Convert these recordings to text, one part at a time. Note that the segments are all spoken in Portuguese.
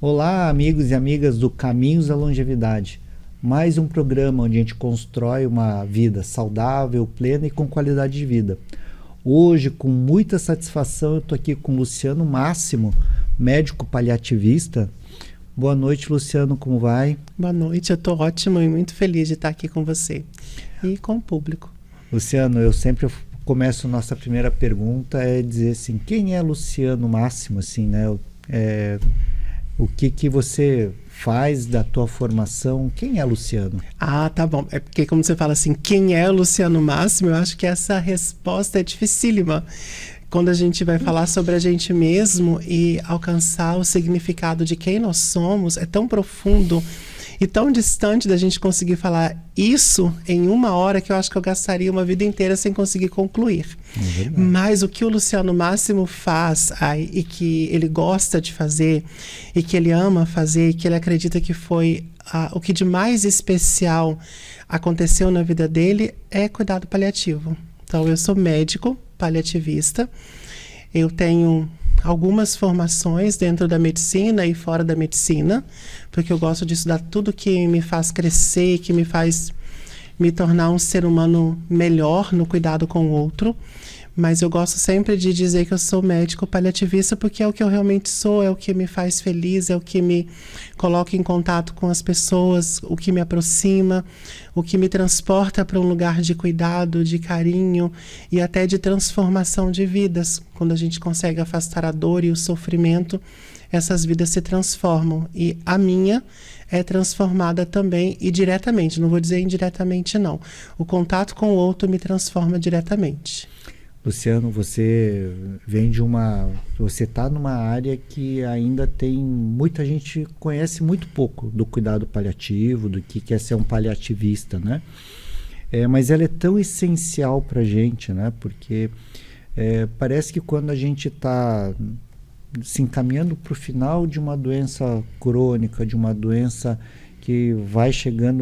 Olá, amigos e amigas do Caminhos da Longevidade. Mais um programa onde a gente constrói uma vida saudável, plena e com qualidade de vida. Hoje, com muita satisfação, eu estou aqui com o Luciano Máximo, médico paliativista. Boa noite, Luciano, como vai? Boa noite, eu estou ótimo e muito feliz de estar aqui com você e com o público. Luciano, eu sempre começo nossa primeira pergunta dizer assim, quem é Luciano Máximo, assim, né? O que você faz da tua formação? Quem é Luciano? Ah, tá bom. É porque como você fala assim, quem é Luciano Máximo, eu acho que essa resposta é dificílima. Quando a gente vai falar sobre a gente mesmo e alcançar o significado de quem nós somos, é tão profundo e tão distante da gente conseguir falar isso em uma hora que eu acho que eu gastaria uma vida inteira sem conseguir concluir. Mas o que o Luciano Máximo faz e que ele gosta de fazer e que ele ama fazer e que ele acredita que foi o que de mais especial aconteceu na vida dele é cuidado paliativo. Então eu sou médico paliativista, eu tenho algumas formações dentro da medicina e fora da medicina, porque eu gosto de estudar tudo que me faz crescer, que me faz me tornar um ser humano melhor no cuidado com o outro. Mas eu gosto sempre de dizer que eu sou médico paliativista porque é o que eu realmente sou, é o que me faz feliz, é o que me coloca em contato com as pessoas, o que me aproxima, o que me transporta para um lugar de cuidado, de carinho e até de transformação de vidas. Quando a gente consegue afastar a dor e o sofrimento, essas vidas se transformam. E a minha é transformada também e diretamente, não vou dizer indiretamente não. O contato com o outro me transforma diretamente. Luciano, você você está numa área que ainda tem muita gente conhece muito pouco do cuidado paliativo, do que é ser um paliativista, né? Mas ela é tão essencial para a gente, né? Porque parece que quando a gente está se encaminhando para o final de uma doença crônica, de uma doença que vai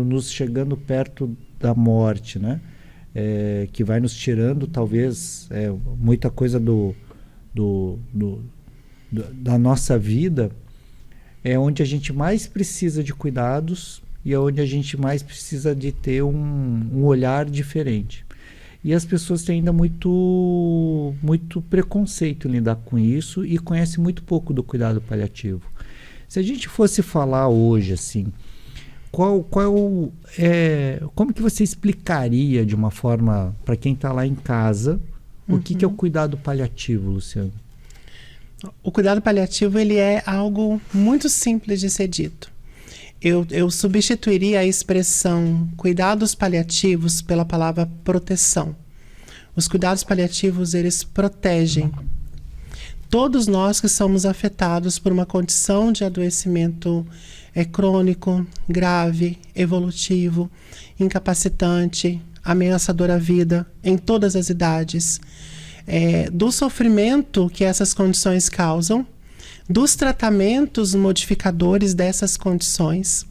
nos chegando perto da morte, né? Que vai nos tirando talvez muita coisa da nossa vida, é onde a gente mais precisa de cuidados e é onde a gente mais precisa de ter um olhar diferente. E as pessoas têm ainda muito preconceito em lidar com isso e conhecem muito pouco do cuidado paliativo. Se a gente fosse falar hoje assim, como que você explicaria de uma forma para quem está lá em casa o que é o cuidado paliativo, Luciano? O cuidado paliativo ele é algo muito simples de ser dito. Eu substituiria a expressão cuidados paliativos pela palavra proteção. Os cuidados paliativos, eles protegem todos nós que somos afetados por uma condição de adoecimento crônico, grave, evolutivo, incapacitante, ameaçador à vida, em todas as idades, do sofrimento que essas condições causam, dos tratamentos modificadores dessas condições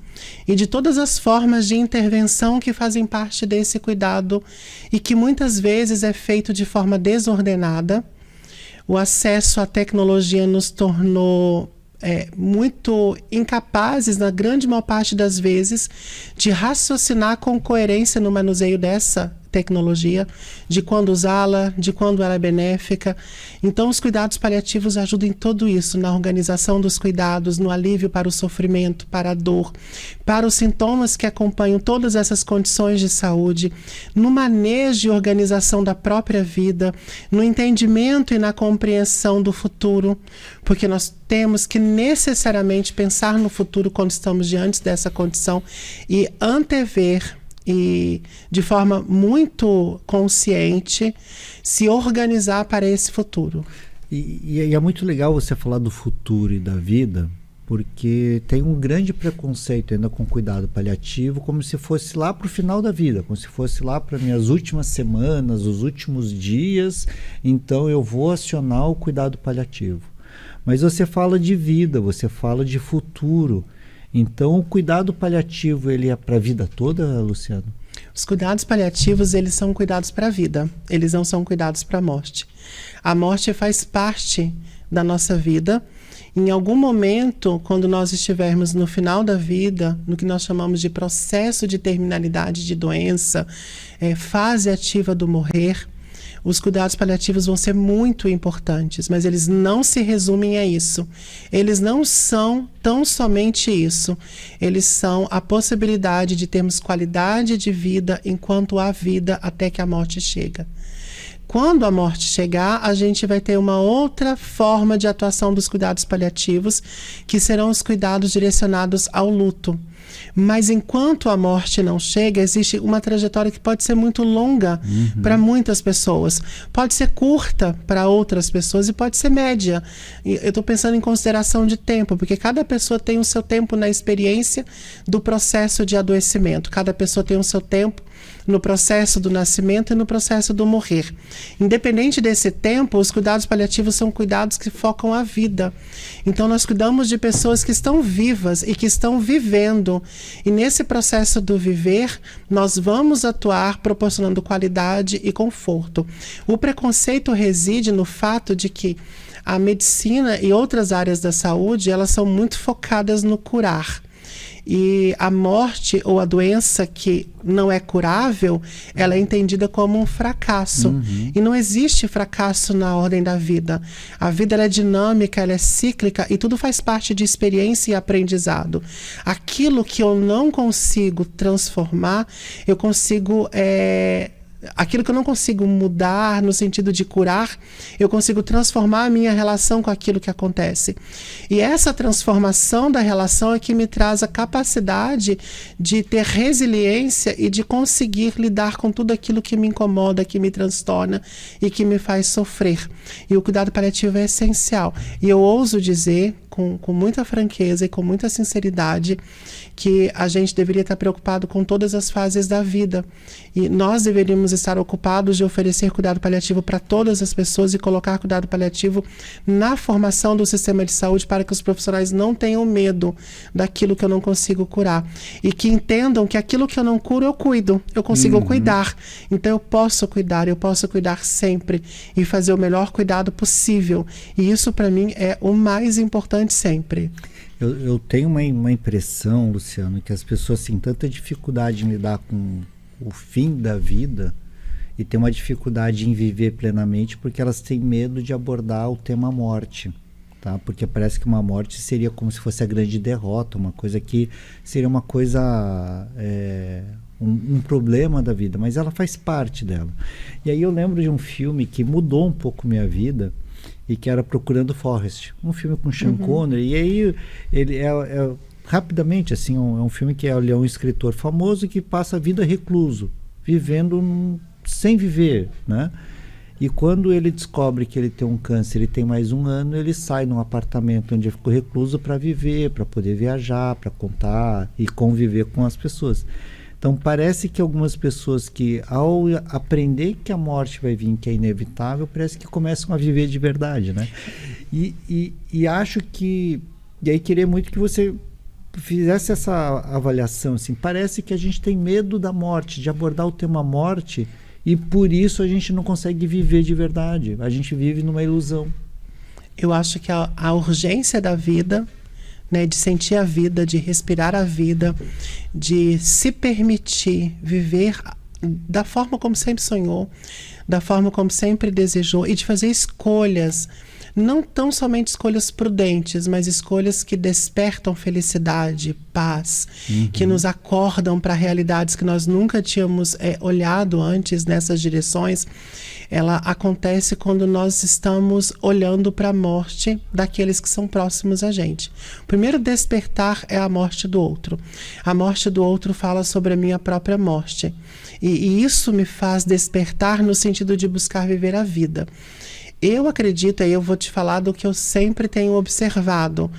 e de todas as formas de intervenção que fazem parte desse cuidado e que muitas vezes é feito de forma desordenada. O acesso à tecnologia nos tornou muito incapazes, na grande maior parte das vezes, de raciocinar com coerência no manuseio dessa tecnologia, de quando usá-la, de quando ela é benéfica. Então, os cuidados paliativos ajudam em tudo isso, na organização dos cuidados, no alívio para o sofrimento, para a dor, para os sintomas que acompanham todas essas condições de saúde, no manejo e organização da própria vida, no entendimento e na compreensão do futuro, porque nós temos que necessariamente pensar no futuro quando estamos diante dessa condição e antever e de forma muito consciente se organizar para esse futuro. E é muito legal você falar do futuro e da vida, porque tem um grande preconceito ainda com cuidado paliativo, como se fosse lá para o final da vida, como se fosse lá para minhas últimas semanas, os últimos dias, então eu vou acionar o cuidado paliativo. Mas você fala de vida, você fala de futuro. Então, o cuidado paliativo, ele é para a vida toda, Luciano? Os cuidados paliativos, eles são cuidados para a vida. Eles não são cuidados para a morte. A morte faz parte da nossa vida. Em algum momento, quando nós estivermos no final da vida, no que nós chamamos de processo de terminalidade de doença, fase ativa do morrer, os cuidados paliativos vão ser muito importantes, mas eles não se resumem a isso. Eles não são tão somente isso. Eles são a possibilidade de termos qualidade de vida enquanto há vida até que a morte chega. Quando a morte chegar, a gente vai ter uma outra forma de atuação dos cuidados paliativos, que serão os cuidados direcionados ao luto. Mas enquanto a morte não chega, existe uma trajetória que pode ser muito longa para muitas pessoas. Pode ser curta para outras pessoas e pode ser média. E eu estou pensando em consideração de tempo, porque cada pessoa tem o seu tempo na experiência do processo de adoecimento. Cada pessoa tem o seu tempo no processo do nascimento e no processo do morrer. Independente desse tempo, os cuidados paliativos são cuidados que focam a vida. Então nós cuidamos de pessoas que estão vivas e que estão vivendo. E nesse processo do viver, nós vamos atuar proporcionando qualidade e conforto. O preconceito reside no fato de que a medicina e outras áreas da saúde, elas são muito focadas no curar. E a morte ou a doença que não é curável, ela é entendida como um fracasso. E não existe fracasso na ordem da vida. A vida ela é dinâmica, ela é cíclica e tudo faz parte de experiência e aprendizado. Aquilo que eu não consigo transformar, eu consigo... Aquilo que eu não consigo mudar no sentido de curar, eu consigo transformar a minha relação com aquilo que acontece. E essa transformação da relação é que me traz a capacidade de ter resiliência e de conseguir lidar com tudo aquilo que me incomoda, que me transtorna e que me faz sofrer. E o cuidado paliativo é essencial. E eu ouso dizer, com muita franqueza e com muita sinceridade, que a gente deveria estar preocupado com todas as fases da vida. E nós deveríamos estar ocupados de oferecer cuidado paliativo para todas as pessoas e colocar cuidado paliativo na formação do sistema de saúde para que os profissionais não tenham medo daquilo que eu não consigo curar. E que entendam que aquilo que eu não curo, eu cuido. Eu consigo cuidar. Então eu posso cuidar sempre e fazer o melhor cuidado possível. E isso para mim é o mais importante sempre. Eu tenho uma impressão, Luciano, que as pessoas têm tanta dificuldade em lidar com o fim da vida e tem uma dificuldade em viver plenamente porque elas têm medo de abordar o tema morte, tá? Porque parece que uma morte seria como se fosse a grande derrota, uma coisa que seria uma coisa, um problema da vida, mas ela faz parte dela. E aí eu lembro de um filme que mudou um pouco minha vida, e que era Procurando Forrest, um filme com Sean Connery, e aí ele rapidamente, assim, é um filme que ele é um escritor famoso que passa a vida recluso, vivendo sem viver, né? E quando ele descobre que ele tem um câncer, ele tem mais um ano, ele sai num apartamento onde ele ficou recluso para viver, para poder viajar, para contar e conviver com as pessoas. Então parece que algumas pessoas que ao aprender que a morte vai vir, que é inevitável, parece que começam a viver de verdade, né? E acho que... E aí queria muito que você fizesse essa avaliação, assim, parece que a gente tem medo da morte, de abordar o tema morte, e por isso a gente não consegue viver de verdade. A gente vive numa ilusão. Eu acho que a urgência da vida, né, de sentir a vida, de respirar a vida, de se permitir viver da forma como sempre sonhou, da forma como sempre desejou, e de fazer escolhas, não tão somente escolhas prudentes, mas escolhas que despertam felicidade, paz, que nos acordam para realidades que nós nunca tínhamos olhado antes nessas direções. Ela acontece quando nós estamos olhando para a morte daqueles que são próximos a gente. O primeiro despertar é a morte do outro. A morte do outro fala sobre a minha própria morte. E isso me faz despertar no sentido de buscar viver a vida. Eu acredito, e eu vou te falar do que eu sempre tenho observado.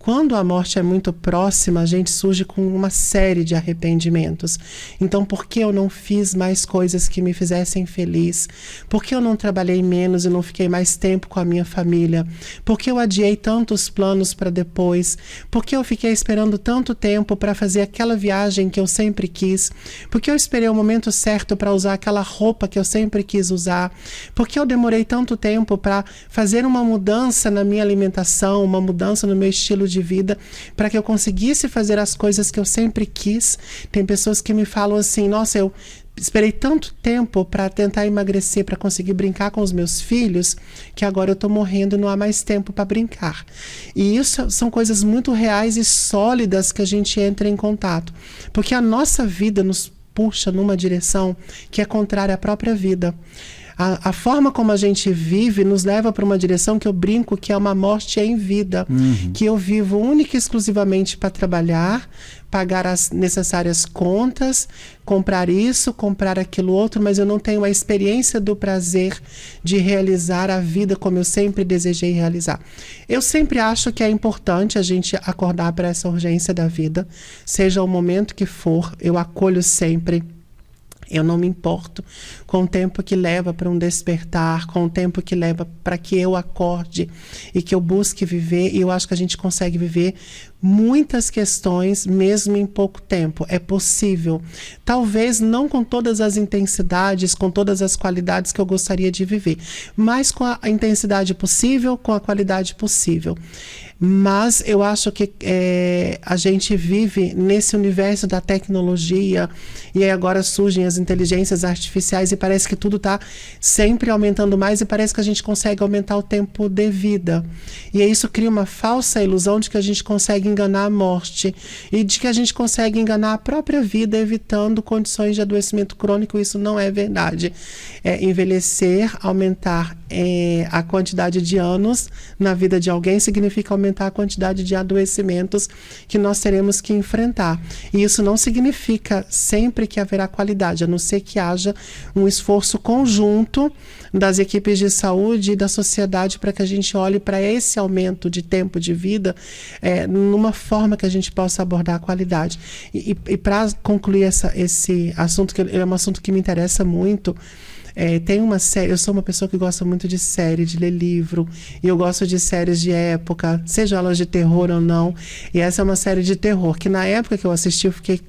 quando a morte é muito próxima, a gente surge com uma série de arrependimentos. Então, por que eu não fiz mais coisas que me fizessem feliz? Por que eu não trabalhei menos e não fiquei mais tempo com a minha família? Por que eu adiei tantos planos para depois? Por que eu fiquei esperando tanto tempo para fazer aquela viagem que eu sempre quis? Por que eu esperei o momento certo para usar aquela roupa que eu sempre quis usar? Por que eu demorei tanto tempo para fazer uma mudança na minha alimentação, uma mudança no meu estilo de vida, para que eu conseguisse fazer as coisas que eu sempre quis? Tem pessoas que me falam assim: nossa, eu esperei tanto tempo para tentar emagrecer, para conseguir brincar com os meus filhos, que agora eu estou morrendo e não há mais tempo para brincar. E isso são coisas muito reais e sólidas que a gente entra em contato, porque a nossa vida nos puxa numa direção que é contrária à própria vida. A forma como a gente vive nos leva para uma direção que eu brinco que é uma morte em vida. Que eu vivo única e exclusivamente para trabalhar, pagar as necessárias contas, comprar isso, comprar aquilo outro, mas eu não tenho a experiência do prazer de realizar a vida como eu sempre desejei realizar. Eu sempre acho que é importante a gente acordar para essa urgência da vida, seja o momento que for, eu acolho sempre. Eu não me importo com o tempo que leva para um despertar, com o tempo que leva para que eu acorde e que eu busque viver. E eu acho que a gente consegue viver muitas questões mesmo em pouco tempo. É possível. Talvez não com todas as intensidades, com todas as qualidades que eu gostaria de viver, mas com a intensidade possível, com a qualidade possível. Mas eu acho que a gente vive nesse universo da tecnologia e aí agora surgem as inteligências artificiais e parece que tudo está sempre aumentando mais e parece que a gente consegue aumentar o tempo de vida. E aí isso cria uma falsa ilusão de que a gente consegue enganar a morte e de que a gente consegue enganar a própria vida evitando condições de adoecimento crônico. Isso não é verdade. Envelhecer, aumentar a quantidade de anos na vida de alguém significa aumentar a quantidade de adoecimentos que nós teremos que enfrentar. E isso não significa sempre que haverá qualidade, a não ser que haja um esforço conjunto das equipes de saúde e da sociedade para que a gente olhe para esse aumento de tempo de vida numa forma que a gente possa abordar a qualidade. E para concluir esse assunto, que é um assunto que me interessa muito, tem uma série, eu sou uma pessoa que gosta muito de série, de ler livro, e eu gosto de séries de época, seja elas de terror ou não, e essa é uma série de terror, que na época que eu assisti, eu fiquei...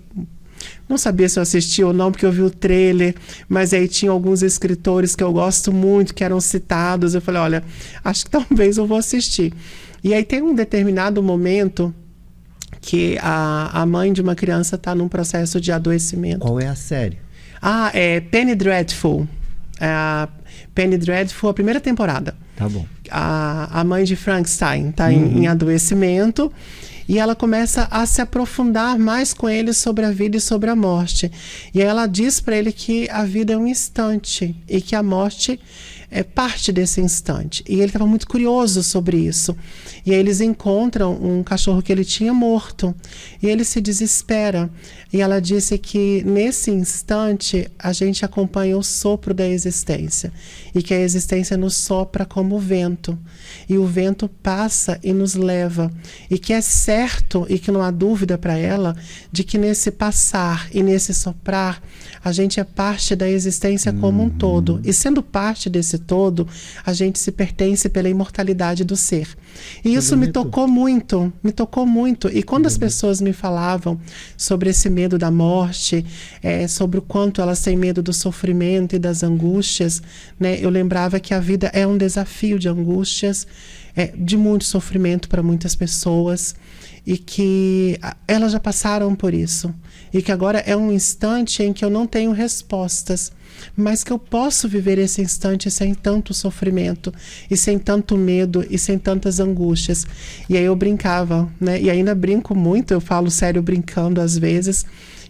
Não sabia se eu assisti ou não, porque eu vi o trailer, mas aí tinha alguns escritores que eu gosto muito, que eram citados, eu falei, olha, acho que talvez eu vou assistir. E aí tem um determinado momento que a mãe de uma criança está num processo de adoecimento. Qual é a série? É Penny Dreadful. Penny Dreadful, a primeira temporada. Tá bom. A mãe de Frankenstein está em adoecimento e ela começa a se aprofundar mais com ele sobre a vida e sobre a morte. E ela diz para ele que a vida é um instante e que a morte é parte desse instante. E ele estava muito curioso sobre isso. E aí eles encontram um cachorro que ele tinha morto. E ele se desespera. E ela disse que nesse instante a gente acompanha o sopro da existência. E que a existência nos sopra como o vento. E o vento passa e nos leva. E que é certo e que não há dúvida para ela de que nesse passar e nesse soprar a gente é parte da existência como um todo. E sendo parte desse todo, a gente se pertence pela imortalidade do ser. E isso me tocou muito. E quando as pessoas me falavam sobre esse medo da morte, sobre o quanto elas têm medo do sofrimento e das angústias, né, eu lembrava que a vida é um desafio de angústias, de muito sofrimento para muitas pessoas, e que elas já passaram por isso. E que agora é um instante em que eu não tenho respostas, mas que eu posso viver esse instante sem tanto sofrimento, e sem tanto medo, e sem tantas angústias. E aí eu brincava, né? E ainda brinco muito, eu falo sério brincando às vezes,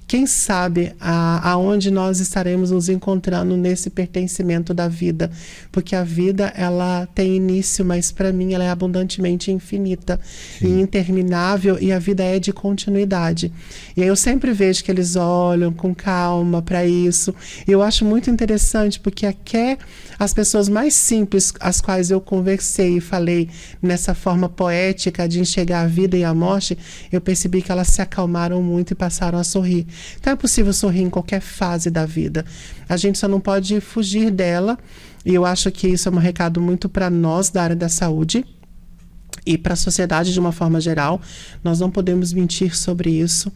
quem sabe aonde nós estaremos nos encontrando nesse pertencimento da vida, porque a vida ela tem início, mas para mim ela é abundantemente infinita. Sim. E interminável, e a vida é de continuidade. E aí eu sempre vejo que eles olham com calma para isso. E eu acho muito interessante, porque até as pessoas mais simples, as quais eu conversei e falei nessa forma poética de enxergar a vida e a morte, eu percebi que elas se acalmaram muito e passaram a sorrir. Então é possível sorrir em qualquer fase da vida. A gente só não pode fugir dela, e eu acho que isso é um recado muito para nós da área da saúde e para a sociedade de uma forma geral. Nós não podemos mentir sobre isso,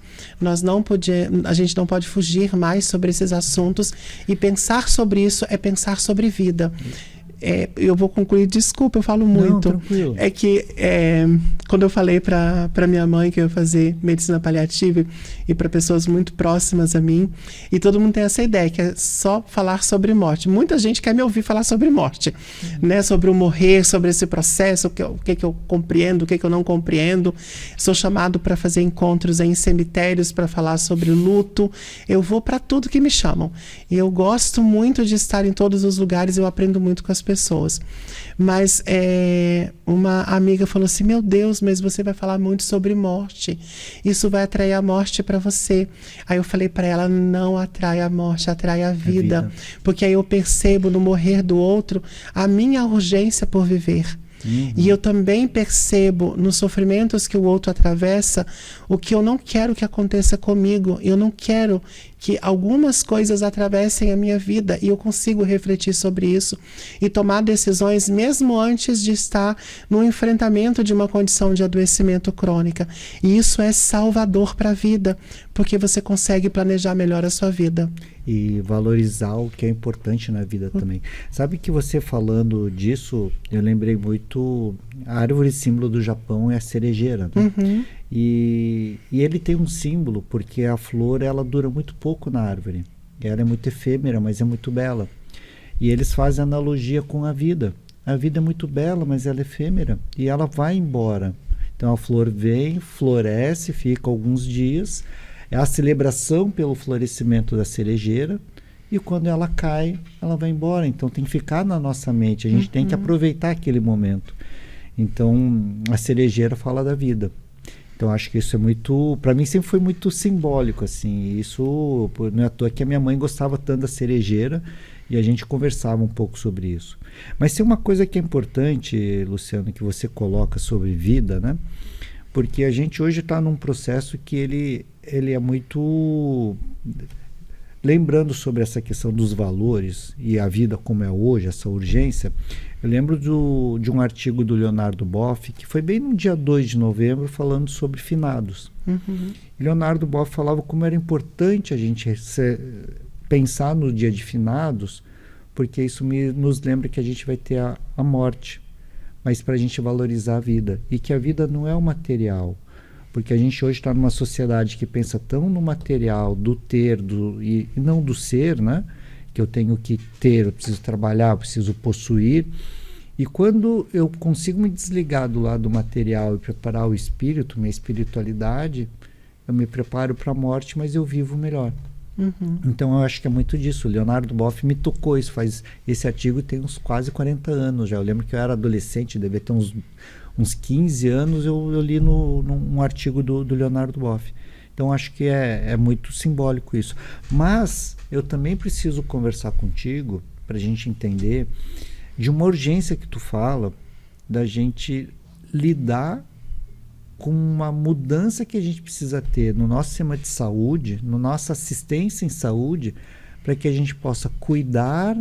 a gente não pode fugir mais sobre esses assuntos, e pensar sobre isso é pensar sobre vida. Eu vou concluir, desculpa, eu falo muito. Não, é que quando eu falei para minha mãe que eu ia fazer medicina paliativa e para pessoas muito próximas a mim, e todo mundo tem essa ideia que é só falar sobre morte. Muita gente quer me ouvir falar sobre morte, né? Sobre o morrer, sobre esse processo, o que eu compreendo, o que eu não compreendo. Sou chamado para fazer encontros em cemitérios para falar sobre luto. Eu vou para tudo que me chamam. E eu gosto muito de estar em todos os lugares, eu aprendo muito com as pessoas. Mas uma amiga falou assim: meu Deus, mas você vai falar muito sobre morte, isso vai atrair a morte para você. Aí eu falei para ela: não atrai a morte, atrai a vida. Porque aí eu percebo no morrer do outro a minha urgência por viver. E eu também percebo nos sofrimentos que o outro atravessa o que eu não quero que aconteça comigo. Eu não quero que algumas coisas atravessem a minha vida, e eu consigo refletir sobre isso e tomar decisões mesmo antes de estar no enfrentamento de uma condição de adoecimento crônica. E isso é salvador para a vida, porque você consegue planejar melhor a sua vida. E valorizar o que é importante na vida também. Sabe que você falando disso, eu lembrei muito, a árvore símbolo do Japão é a cerejeira, né? E ele tem um símbolo, porque a flor ela dura muito pouco na árvore. Ela é muito efêmera, mas é muito bela. E eles fazem analogia com a vida. A vida é muito bela, mas ela é efêmera e ela vai embora. Então a flor vem, floresce, fica alguns dias. É a celebração pelo florescimento da cerejeira, e quando ela cai, ela vai embora. Então tem que ficar na nossa mente, a gente tem que aproveitar aquele momento. Então a cerejeira fala da vida. Então acho que isso é muito, para mim sempre foi muito simbólico, assim. Isso não é à toa que a minha mãe gostava tanto da cerejeira, e a gente conversava um pouco sobre isso. Mas tem uma coisa que é importante, Luciano, que você coloca sobre vida, né? Porque a gente hoje está num processo que ele é muito... Lembrando sobre essa questão dos valores e a vida como é hoje, essa urgência, eu lembro de um artigo do Leonardo Boff, que foi bem no dia 2 de novembro, falando sobre finados. Leonardo Boff falava como era importante a gente pensar no dia de finados, porque isso nos lembra que a gente vai ter a morte, mas para a gente valorizar a vida, e que a vida não é o material. Porque a gente hoje está numa sociedade que pensa tão no material, do ter, e não do ser, né? Que eu tenho que ter, eu preciso trabalhar, eu preciso possuir. E quando eu consigo me desligar do lado material e preparar o espírito, minha espiritualidade, eu me preparo para a morte, mas eu vivo melhor. Então eu acho que é muito disso. O Leonardo Boff me tocou isso. Esse artigo tem uns quase 40 anos já. Eu lembro que eu era adolescente, devia ter uns 15 anos, eu li num artigo do Leonardo Boff. Então acho que é muito simbólico isso. Mas eu também preciso conversar contigo para a gente entender de uma urgência que tu fala, da gente lidar com uma mudança que a gente precisa ter no nosso sistema de saúde, na nossa assistência em saúde, para que a gente possa cuidar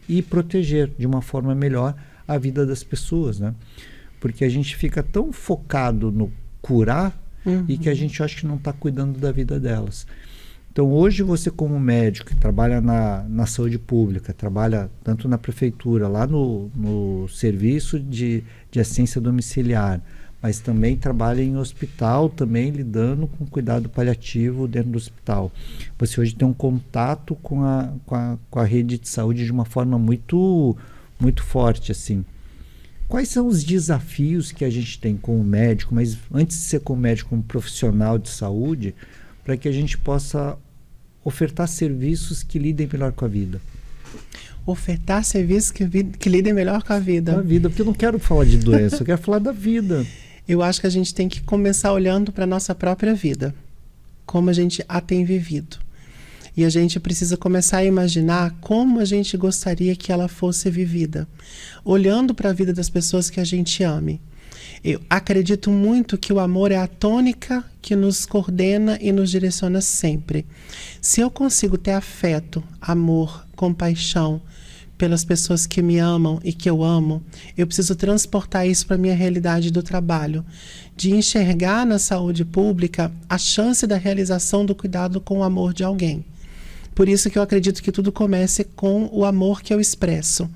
e proteger de uma forma melhor a vida das pessoas, né? Porque a gente fica tão focado no curar e que a gente acha que não está cuidando da vida delas. Então hoje você, como médico que trabalha na saúde pública, trabalha tanto na prefeitura, lá no serviço de assistência domiciliar, mas também trabalha em hospital, também lidando com cuidado paliativo dentro do hospital. Você hoje tem um contato com a rede de saúde de uma forma muito, muito forte, assim. Quais são os desafios que a gente tem como médico, mas antes de ser como médico, como profissional de saúde, para que a gente possa ofertar serviços que lidem melhor com a vida. Ofertar serviços que lidem melhor com a vida. Com a vida, porque eu não quero falar de doença, eu quero falar da vida. Eu acho que a gente tem que começar olhando para a nossa própria vida, como a gente a tem vivido. E a gente precisa começar a imaginar como a gente gostaria que ela fosse vivida, olhando para a vida das pessoas que a gente ame. Eu acredito muito que o amor é a tônica que nos coordena e nos direciona sempre. Se eu consigo ter afeto, amor, compaixão pelas pessoas que me amam e que eu amo, eu preciso transportar isso para a minha realidade do trabalho, de enxergar na saúde pública a chance da realização do cuidado com o amor de alguém. Por isso que eu acredito que tudo comece com o amor que eu expresso.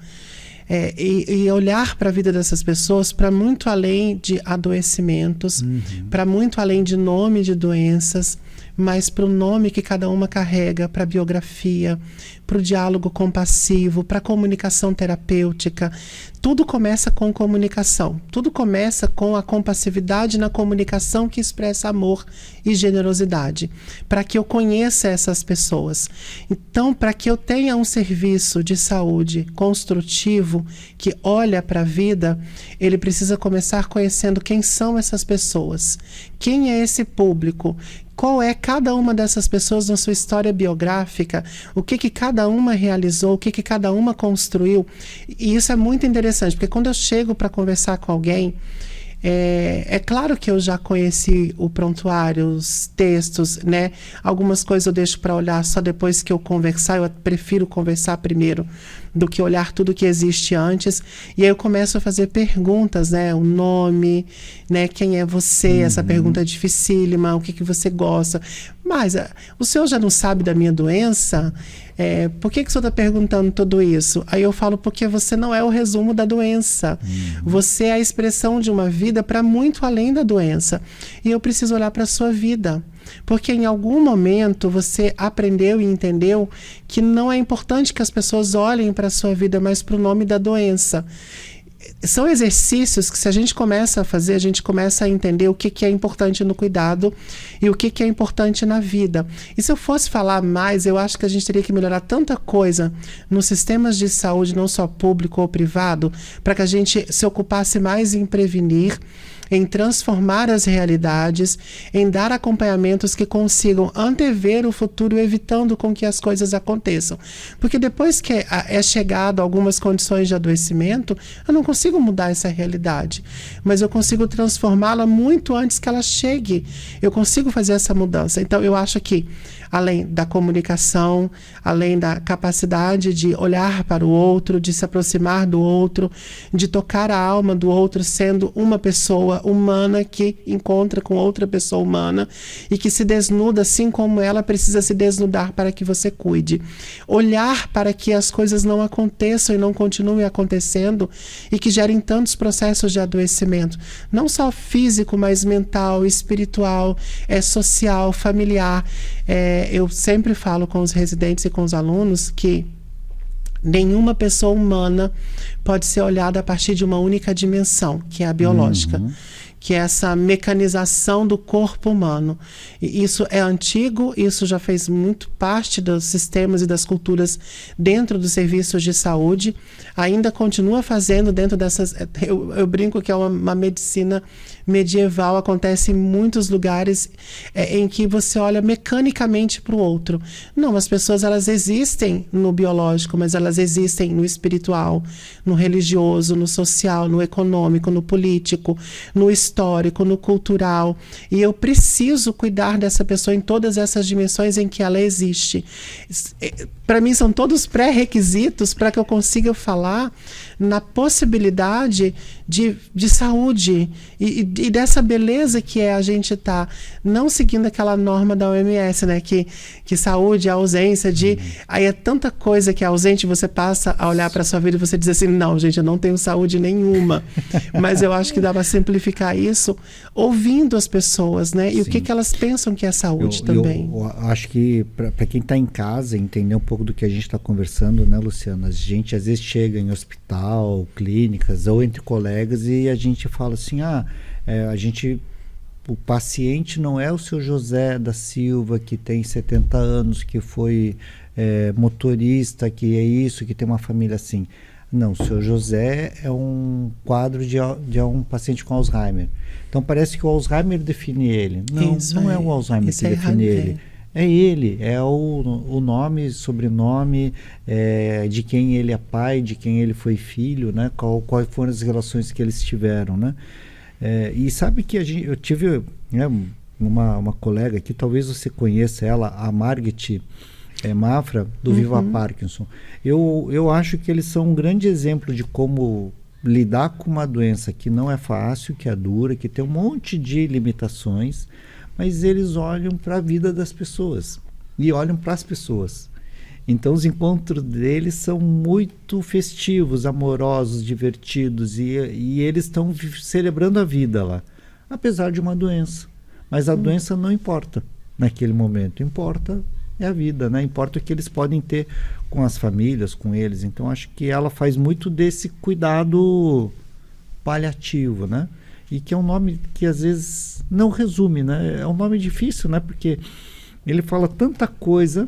E olhar para a vida dessas pessoas para muito além de adoecimentos, para muito além de nome de doenças, mas para o nome que cada uma carrega, para a biografia, para o diálogo compassivo, para a comunicação terapêutica. Tudo começa com comunicação. Tudo começa com a compassividade na comunicação que expressa amor e generosidade, para que eu conheça essas pessoas. Então, para que eu tenha um serviço de saúde construtivo que olha para a vida, ele precisa começar conhecendo quem são essas pessoas, quem é esse público, qual é cada uma dessas pessoas na sua história biográfica, o que cada uma realizou, o que cada uma construiu. E isso é muito interessante, porque quando eu chego para conversar com alguém, é claro que eu já conheci o prontuário, os textos, né? Algumas coisas eu deixo para olhar só depois que eu conversar. Eu prefiro conversar primeiro do que olhar tudo que existe antes. E aí eu começo a fazer perguntas, né? O nome, né? Quem é você? Essa pergunta é dificílima. O que você gosta? Mas o senhor já não sabe da minha doença? Por que o senhor está perguntando tudo isso? Aí eu falo, porque você não é o resumo da doença. Você é a expressão de uma vida para muito além da doença. E eu preciso olhar para a sua vida. Porque em algum momento você aprendeu e entendeu que não é importante que as pessoas olhem para a sua vida, mas para o nome da doença. São exercícios que, se a gente começa a fazer, a gente começa a entender o que é importante no cuidado e o que é importante na vida. E se eu fosse falar mais, eu acho que a gente teria que melhorar tanta coisa nos sistemas de saúde, não só público ou privado, para que a gente se ocupasse mais em prevenir, em transformar as realidades, em dar acompanhamentos que consigam antever o futuro, evitando com que as coisas aconteçam. Porque depois que é chegado a algumas condições de adoecimento, eu não consigo mudar essa realidade, mas eu consigo transformá-la muito antes que ela chegue. Eu consigo fazer essa mudança. Então, eu acho que, além da comunicação, além da capacidade de olhar para o outro, de se aproximar do outro, de tocar a alma do outro, sendo uma pessoa humana que encontra com outra pessoa humana e que se desnuda assim como ela precisa se desnudar para que você cuide. Olhar para que as coisas não aconteçam e não continuem acontecendo e que gerem tantos processos de adoecimento, não só físico, mas mental, espiritual, social, familiar. Eu sempre falo com os residentes e com os alunos que nenhuma pessoa humana pode ser olhada a partir de uma única dimensão, que é a biológica, que é essa mecanização do corpo humano. E isso é antigo, isso já fez muito parte dos sistemas e das culturas dentro dos serviços de saúde, ainda continua fazendo dentro dessas... Eu brinco que é uma medicina medieval, acontece em muitos lugares em que você olha mecanicamente para o outro. Não, as pessoas elas existem no biológico, mas elas existem no espiritual, no religioso, no social, no econômico, no político, no histórico, no cultural. E eu preciso cuidar dessa pessoa em todas essas dimensões em que ela existe. Para mim, são todos pré-requisitos para que eu consiga falar na possibilidade de saúde e dessa beleza que é a gente estar não seguindo aquela norma da OMS, né? Que saúde é a ausência de... Aí é tanta coisa que é ausente, você passa a olhar para a sua vida e você diz assim, não, gente, eu não tenho saúde nenhuma. Mas eu acho que dá para simplificar isso ouvindo as pessoas, né? E o que elas pensam que é saúde também. Eu acho que para quem está em casa, entender um pouco do que a gente está conversando, né, Luciana? A gente às vezes chega em hospital, clínicas ou entre colegas e a gente fala assim, a gente o paciente não é o seu José da Silva, que tem 70 anos, que foi motorista, que é isso, que tem uma família assim. Não, o seu José é um quadro de um paciente com Alzheimer. Então parece que o Alzheimer define ele. Não, não é o Alzheimer que define ele. É ele, é o nome, sobrenome, de quem ele é pai, de quem ele foi filho, né? Quais foram as relações que eles tiveram, né? E sabe que eu tive, né, uma colega aqui, talvez você conheça ela, a Margit Mafra, do Viva Parkinson. Eu acho que eles são um grande exemplo de como lidar com uma doença que não é fácil, que é dura, que tem um monte de limitações, mas eles olham para a vida das pessoas e olham para as pessoas. Então os encontros deles são muito festivos, amorosos, divertidos, e eles estão celebrando a vida lá, apesar de uma doença. Mas a doença não importa naquele momento, importa é a vida, né? Importa o que eles podem ter com as famílias, com eles. Então acho que ela faz muito desse cuidado paliativo, né? E que é um nome que às vezes não resume, né? É um nome difícil, né? Porque ele fala tanta coisa,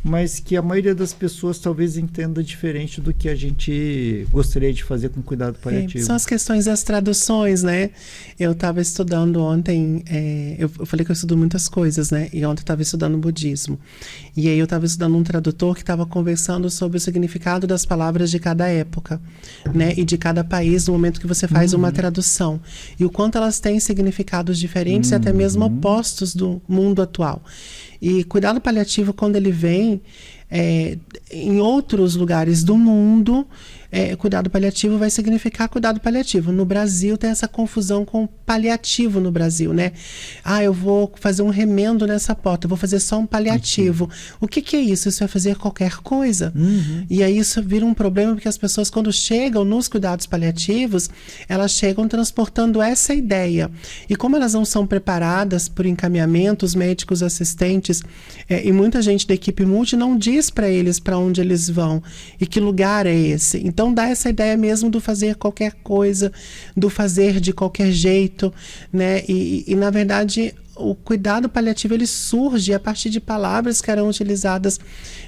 mas que a maioria das pessoas talvez entenda diferente do que a gente gostaria de fazer com cuidado paliativo. São as questões das traduções, né? Eu estava estudando ontem, eu falei que eu estudo muitas coisas, né? E ontem eu estava estudando budismo. E aí eu estava estudando um tradutor que estava conversando sobre o significado das palavras de cada época, né? E de cada país no momento que você faz uma tradução. E o quanto elas têm significados diferentes e até mesmo opostos do mundo atual. E cuidado paliativo, quando ele vem em outros lugares do mundo, cuidado paliativo vai significar cuidado paliativo. No Brasil tem essa confusão com paliativo no Brasil, né? Eu vou fazer um remendo nessa porta, eu vou fazer só um paliativo. O que é isso? Isso é fazer qualquer coisa. E aí isso vira um problema, porque as pessoas, quando chegam nos cuidados paliativos, elas chegam transportando essa ideia. E como elas não são preparadas por encaminhamentos, médicos assistentes, e muita gente da equipe multi não diz para eles para onde eles vão e que lugar é esse. Então dá essa ideia mesmo do fazer qualquer coisa, do fazer de qualquer jeito, né? E na verdade o cuidado paliativo ele surge a partir de palavras que eram utilizadas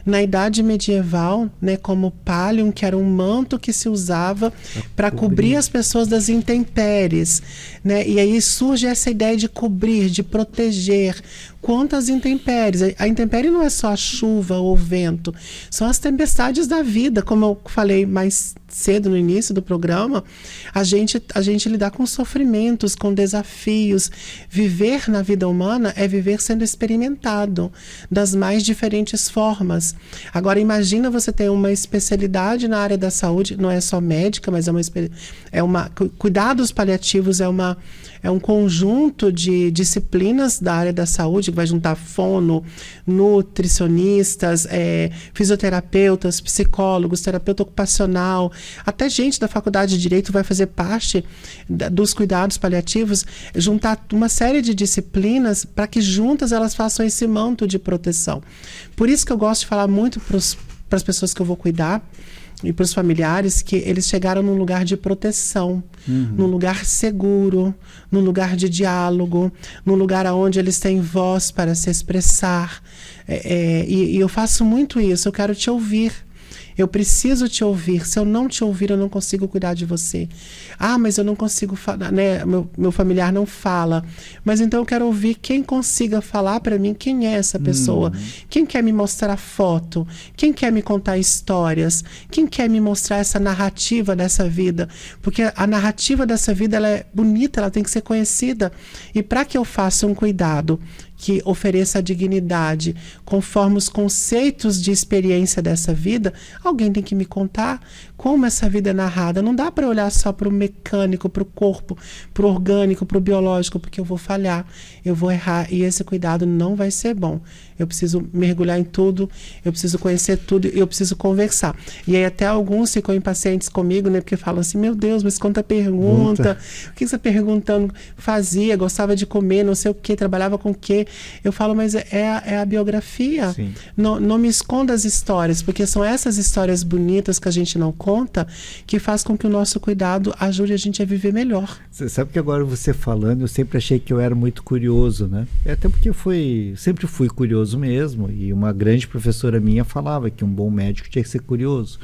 na Idade Medieval, né, como pallium, que era um manto que se usava para cobrir as pessoas das intempéries, né? E aí surge essa ideia de cobrir, de proteger. Quantas intempéries? A intempérie não é só a chuva ou o vento, são as tempestades da vida, como eu falei mais cedo no início do programa. A gente lidar com sofrimentos, com desafios. Viver na vida humana é viver sendo experimentado das mais diferentes formas. Agora imagina você ter uma especialidade na área da saúde, não é só médica, mas cuidados paliativos é um conjunto de disciplinas da área da saúde, que vai juntar fono, nutricionistas, fisioterapeutas, psicólogos, terapeuta ocupacional, até gente da faculdade de Direito vai fazer parte dos cuidados paliativos, juntar uma série de disciplinas para que juntas elas façam esse manto de proteção. Por isso que eu gosto de falar muito para as pessoas que eu vou cuidar, e para os familiares, que eles chegaram num lugar de proteção, num lugar seguro, num lugar de diálogo, num lugar onde eles têm voz para se expressar. E eu faço muito isso, eu quero te ouvir. Eu preciso te ouvir. Se eu não te ouvir, eu não consigo cuidar de você. Mas eu não consigo falar, né? Meu familiar não fala. Mas então eu quero ouvir quem consiga falar para mim quem é essa pessoa. Quem quer me mostrar foto? Quem quer me contar histórias? Quem quer me mostrar essa narrativa dessa vida? Porque a narrativa dessa vida ela é bonita, ela tem que ser conhecida. E para que eu faça um cuidado que ofereça a dignidade conforme os conceitos de experiência dessa vida, alguém tem que me contar como essa vida é narrada. Não dá para olhar só para o mecânico, para o corpo, para o orgânico, para o biológico, porque eu vou falhar, eu vou errar, e esse cuidado não vai ser bom. Eu preciso mergulhar em tudo, eu preciso conhecer tudo, eu preciso conversar. E aí até alguns ficam impacientes comigo, né? Porque falam assim, meu Deus, mas quanta pergunta, o que você está perguntando? Fazia, gostava de comer, não sei o que, trabalhava com o que, Eu falo, mas é a biografia. Não me esconda as histórias, porque são essas histórias bonitas que a gente não conta que faz com que o nosso cuidado ajude a gente a viver melhor. Você sabe que agora você falando, eu sempre achei que eu era muito curioso, né? Até porque sempre fui curioso mesmo, e uma grande professora minha falava que um bom médico tinha que ser curioso.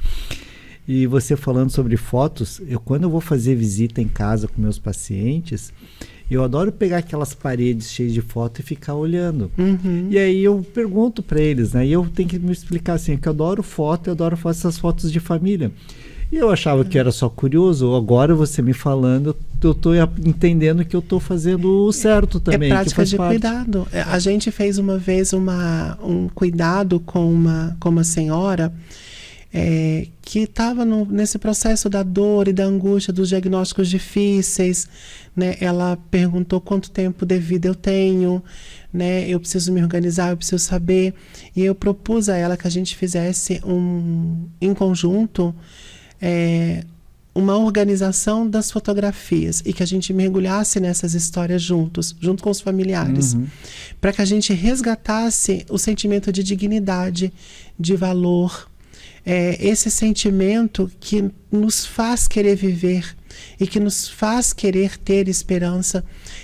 E você falando sobre fotos, quando eu vou fazer visita em casa com meus pacientes, eu adoro pegar aquelas paredes cheias de foto e ficar olhando. E aí eu pergunto para eles, né? E eu tenho que me explicar assim, que eu adoro essas fotos de família. E eu achava que era só curioso. Agora você me falando, eu estou entendendo que eu estou fazendo o certo também. É prática de cuidado. A gente fez uma vez um cuidado com uma senhora que estava nesse processo da dor e da angústia, dos diagnósticos difíceis, né? Ela perguntou quanto tempo de vida eu tenho, né? Eu preciso me organizar, eu preciso saber. E eu propus a ela que a gente fizesse em conjunto uma organização das fotografias e que a gente mergulhasse nessas histórias junto com os familiares, para que a gente resgatasse o sentimento de dignidade, de valor, esse sentimento que nos faz querer viver e que nos faz querer ter esperança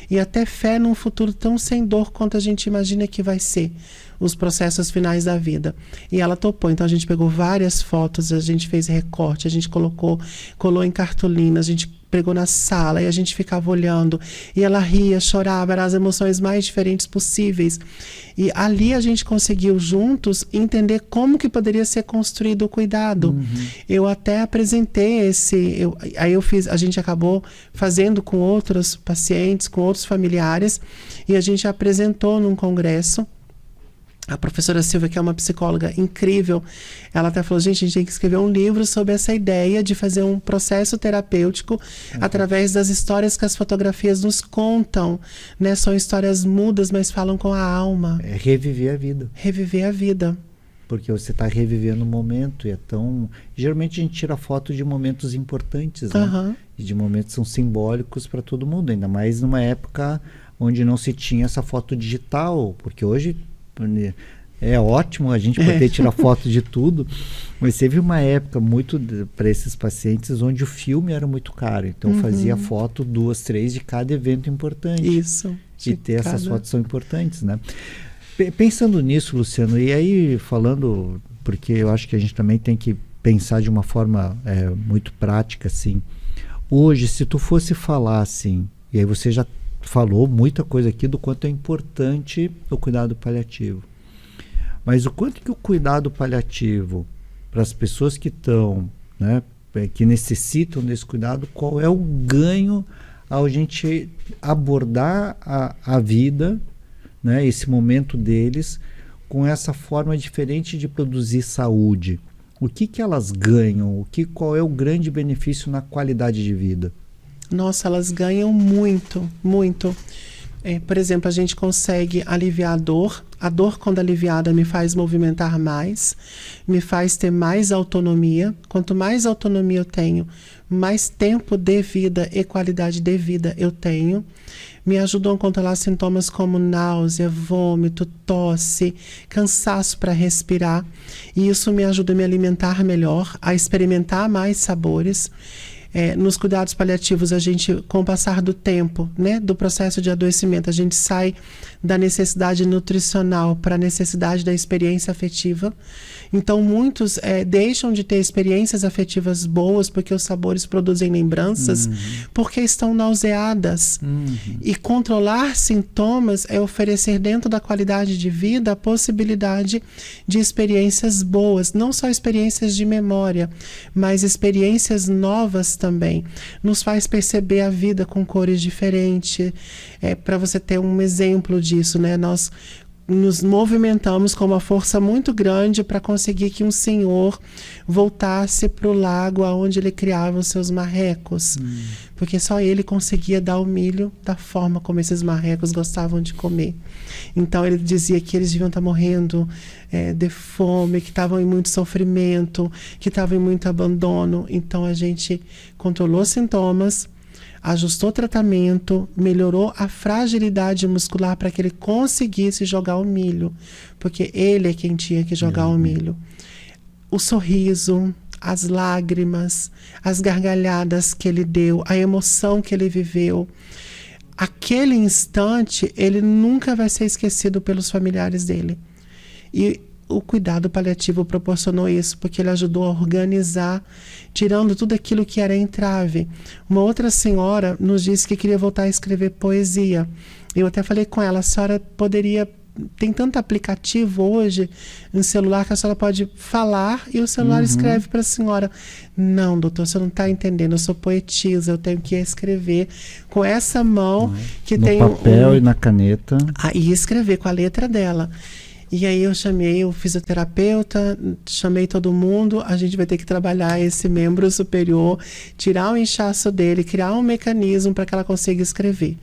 e até fé num futuro tão sem dor quanto a gente imagina que vai ser os processos finais da vida. E ela topou. Então a gente pegou várias fotos, a gente fez recorte, a gente colou em cartolina, a gente pregou na sala e a gente ficava olhando. E ela ria, chorava, eram as emoções mais diferentes possíveis. E ali a gente conseguiu juntos entender como que poderia ser construído o cuidado. Eu até apresentei a gente acabou fazendo com outros pacientes, com outros familiares, e a gente apresentou num congresso. A professora Silvia, que é uma psicóloga incrível, ela até falou, gente, a gente tem que escrever um livro sobre essa ideia de fazer um processo terapêutico através das histórias que as fotografias nos contam, né? São histórias mudas, mas falam com a alma. É reviver a vida. Reviver a vida. Porque você está revivendo o momento, e é tão... Geralmente a gente tira foto de momentos importantes, né? E de momentos que são simbólicos para todo mundo, ainda mais numa época onde não se tinha essa foto digital, porque hoje... É ótimo a gente poder tirar foto de tudo, mas teve uma época muito para esses pacientes onde o filme era muito caro, então fazia foto 2, 3 de cada evento importante. Isso. E ter essas fotos são importantes, né? Pensando nisso, Luciano, e aí falando, porque eu acho que a gente também tem que pensar de uma forma muito prática, assim. Hoje, se tu fosse falar assim, e aí você já falou muita coisa aqui do quanto é importante o cuidado paliativo. Mas o quanto que o cuidado paliativo, para as pessoas que estão, né, que necessitam desse cuidado, qual é o ganho ao gente abordar a vida, né, esse momento deles, com essa forma diferente de produzir saúde? O que elas ganham? Qual é o grande benefício na qualidade de vida? Nossa, elas ganham muito, muito. Por exemplo, a gente consegue aliviar a dor. A dor, quando aliviada, me faz movimentar mais, me faz ter mais autonomia. Quanto mais autonomia eu tenho, mais tempo de vida e qualidade de vida eu tenho. Me ajudam a controlar sintomas como náusea, vômito, tosse, cansaço para respirar. E isso me ajuda a me alimentar melhor, a experimentar mais sabores. Nos cuidados paliativos, a gente, com o passar do tempo, né, do processo de adoecimento, a gente sai da necessidade nutricional para a necessidade da experiência afetiva. Então, muitos deixam de ter experiências afetivas boas porque os sabores produzem lembranças, porque estão nauseadas. E controlar sintomas é oferecer dentro da qualidade de vida a possibilidade de experiências boas, não só experiências de memória, mas experiências novas também. Nos faz perceber a vida com cores diferentes. Para você ter um exemplo disso, né? Nós nos movimentamos com uma força muito grande para conseguir que um senhor voltasse para o lago onde ele criava os seus marrecos, porque só ele conseguia dar o milho da forma como esses marrecos gostavam de comer. Então ele dizia que eles deviam estar morrendo de fome, que estavam em muito sofrimento, que estavam em muito abandono. Então a gente controlou sintomas, ajustou o tratamento, melhorou a fragilidade muscular para que ele conseguisse jogar o milho, porque ele é quem tinha que jogar o milho. O sorriso, as lágrimas, as gargalhadas que ele deu, a emoção que ele viveu. Aquele instante, ele nunca vai ser esquecido pelos familiares dele. E o cuidado paliativo proporcionou isso, porque ele ajudou a organizar, tirando tudo aquilo que era entrave. Uma outra senhora nos disse que queria voltar a escrever poesia. Eu até falei com ela, a senhora poderia... Tem tanto aplicativo hoje no celular que a senhora pode falar e o celular escreve para a senhora. Não, doutor, você não está entendendo. Eu sou poetisa, eu tenho que escrever com essa mão que no tem papel e na caneta. E escrever com a letra dela. E aí eu chamei o fisioterapeuta, chamei todo mundo, a gente vai ter que trabalhar esse membro superior, tirar o inchaço dele, criar um mecanismo para que ela consiga escrever.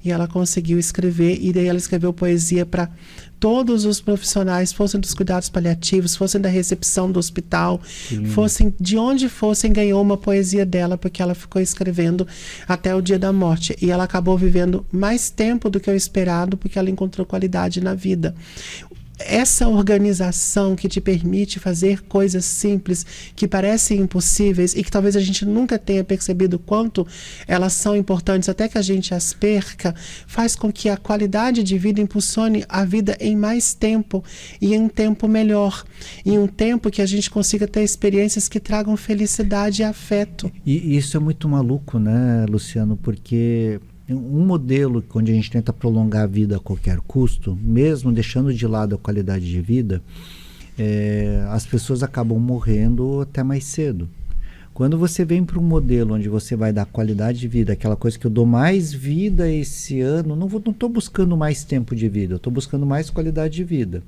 E ela conseguiu escrever, e daí ela escreveu poesia para todos os profissionais, fossem dos cuidados paliativos, fossem da recepção do hospital, fossem de onde fossem, ganhou uma poesia dela, porque ela ficou escrevendo até o dia da morte. E ela acabou vivendo mais tempo do que o esperado, porque ela encontrou qualidade na vida. Essa organização que te permite fazer coisas simples que parecem impossíveis e que talvez a gente nunca tenha percebido quanto elas são importantes até que a gente as perca, faz com que a qualidade de vida impulsione a vida em mais tempo e em um tempo melhor, em um tempo que a gente consiga ter experiências que tragam felicidade e afeto. E isso é muito maluco, né, Luciano? Porque um modelo onde a gente tenta prolongar a vida a qualquer custo, mesmo deixando de lado a qualidade de vida, as pessoas acabam morrendo até mais cedo. Quando você vem para um modelo onde você vai dar qualidade de vida, aquela coisa que eu dou mais vida esse ano, não estou buscando mais tempo de vida, eu estou buscando mais qualidade de vida.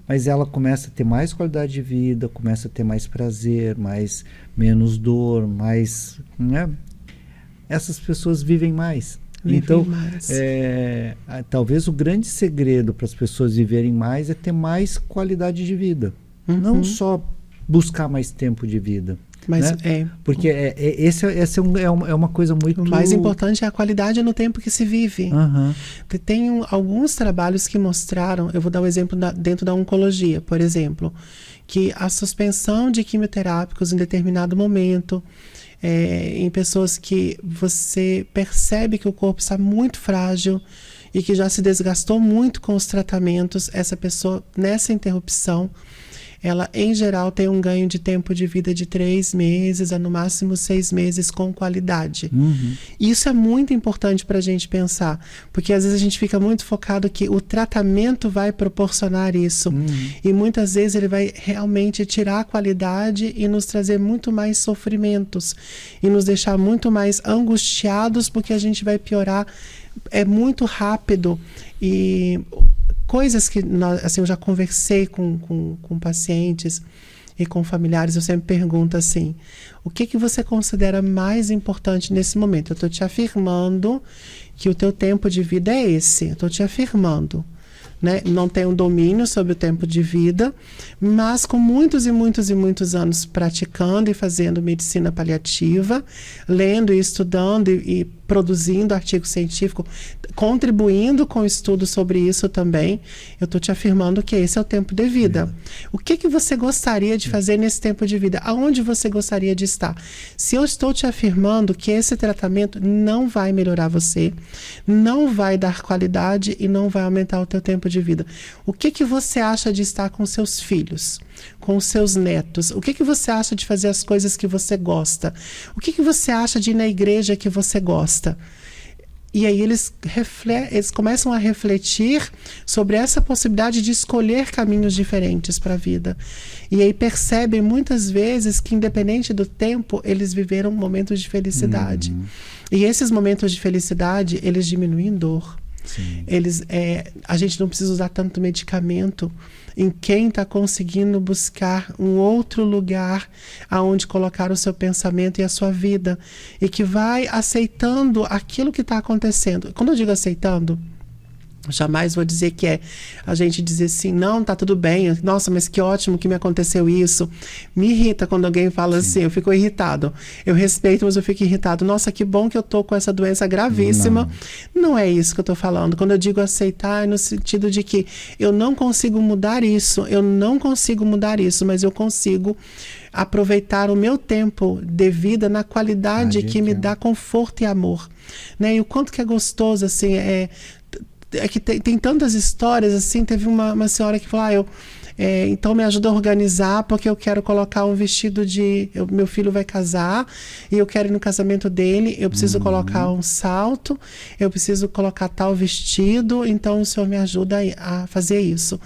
Mas ela começa a ter mais qualidade de vida, começa a ter mais prazer, menos dor, mais... né? Essas pessoas vivem mais. Então, talvez o grande segredo para as pessoas viverem mais é ter mais qualidade de vida. Não só buscar mais tempo de vida. Mas né? Porque essa é uma coisa muito... O mais importante é a qualidade no tempo que se vive. Tem alguns trabalhos que mostraram, eu vou dar um exemplo dentro da oncologia, por exemplo, que a suspensão de quimioterápicos em determinado momento... em pessoas que você percebe que o corpo está muito frágil e que já se desgastou muito com os tratamentos, essa pessoa, nessa interrupção, ela, em geral, tem um ganho de tempo de vida de 3 meses a no máximo 6 meses com qualidade. Isso é muito importante para a gente pensar, porque às vezes a gente fica muito focado que o tratamento vai proporcionar isso. E muitas vezes ele vai realmente tirar a qualidade e nos trazer muito mais sofrimentos e nos deixar muito mais angustiados, porque a gente vai piorar muito rápido. E coisas que eu já conversei com pacientes e com familiares, eu sempre pergunto assim, o que você considera mais importante nesse momento? Eu estou te afirmando que o teu tempo de vida é esse, eu estou te afirmando. Né? Não tenho domínio sobre o tempo de vida, mas com muitos e muitos e muitos anos praticando e fazendo medicina paliativa, lendo e estudando e produzindo artigo científico, contribuindo com estudo sobre isso também, eu estou te afirmando que esse é o tempo de vida. O que você gostaria de fazer nesse tempo de vida? Aonde você gostaria de estar? Se eu estou te afirmando que esse tratamento não vai melhorar você, não vai dar qualidade e não vai aumentar o teu tempo de vida, o que você acha de estar com seus filhos, com os seus netos? O que você acha de fazer as coisas que você gosta? O que você acha de ir na igreja que você gosta? E aí eles começam a refletir sobre essa possibilidade de escolher caminhos diferentes para a vida. E aí percebem muitas vezes que, independente do tempo, eles viveram momentos de felicidade. E esses momentos de felicidade, eles diminuem dor. A gente não precisa usar tanto medicamento em quem está conseguindo buscar um outro lugar aonde colocar o seu pensamento e a sua vida, e que vai aceitando aquilo que está acontecendo. Quando eu digo aceitando, Jamais vou dizer que é a gente dizer assim, não, tá tudo bem, nossa, mas que ótimo que me aconteceu isso. Me irrita quando alguém fala assim, eu fico irritado. Eu respeito, mas eu fico irritado. Nossa, que bom que eu tô com essa doença gravíssima. Não é isso que eu tô falando. Quando eu digo aceitar, é no sentido de que eu não consigo mudar isso, mas eu consigo aproveitar o meu tempo de vida na qualidade que me dá conforto e amor. Né? E o quanto que é gostoso, assim, é que tem tantas histórias, assim, teve uma senhora que falou, então me ajuda a organizar, porque eu quero colocar um vestido meu filho vai casar, e eu quero ir no casamento dele, eu preciso colocar um salto, eu preciso colocar tal vestido, então o senhor me ajuda a fazer isso.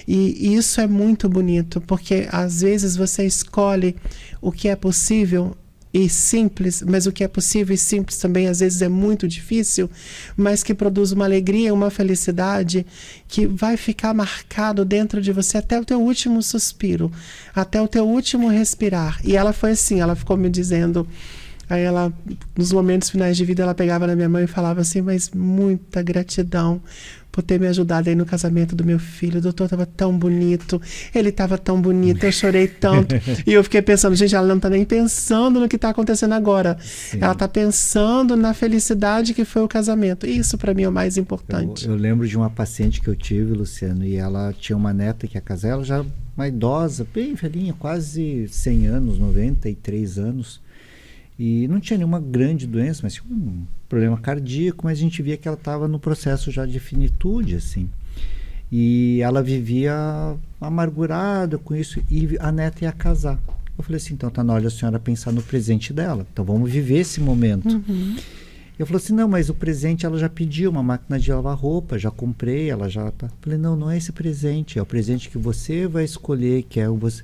E isso é muito bonito, porque às vezes você escolhe o que é possível e simples, mas o que é possível e simples também às vezes é muito difícil, mas que produz uma alegria, uma felicidade que vai ficar marcado dentro de você até o teu último suspiro, até o teu último respirar. E ela foi assim, ela ficou me dizendo, aí ela, nos momentos finais de vida, ela pegava na minha mão e falava assim, mas muita gratidão por ter me ajudado aí no casamento do meu filho. O doutor estava tão bonito, ele estava tão bonito, eu chorei tanto. E eu fiquei pensando, gente, ela não está nem pensando no que está acontecendo agora. Sim. Ela está pensando na felicidade que foi o casamento. Isso para mim é o mais importante. Eu lembro de uma paciente que eu tive, Luciano, e ela tinha uma neta que ia casar, ela já uma idosa, bem velhinha, quase 100 anos, 93 anos. E não tinha nenhuma grande doença, mas tinha um problema cardíaco, mas a gente via que ela estava no processo já de finitude, assim. E ela vivia amargurada com isso, e a neta ia casar. Eu falei assim, então tá na hora da senhora pensar no presente dela, então vamos viver esse momento. Eu falei assim, não, mas o presente ela já pediu, uma máquina de lavar roupa, já comprei, ela já tá... Eu falei, não é esse presente, é o presente que você vai escolher, que é o você...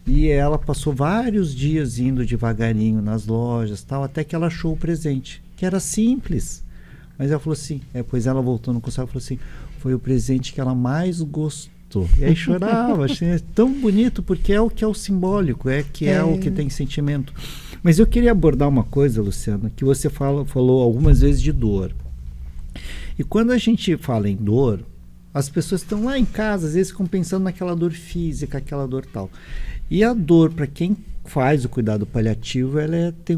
E ela passou vários dias indo devagarinho nas lojas, tal, até que ela achou o presente, que era simples. Mas ela falou assim, pois ela voltou no consultório e falou assim, foi o presente que ela mais gostou. E aí chorava, achei tão bonito, porque é o que é o simbólico, é o que tem sentimento. Mas eu queria abordar uma coisa, Luciana, que você falou algumas vezes de dor. E quando a gente fala em dor, as pessoas estão lá em casa, às vezes ficam pensando naquela dor física, aquela dor tal. E a dor, para quem faz o cuidado paliativo, ela tem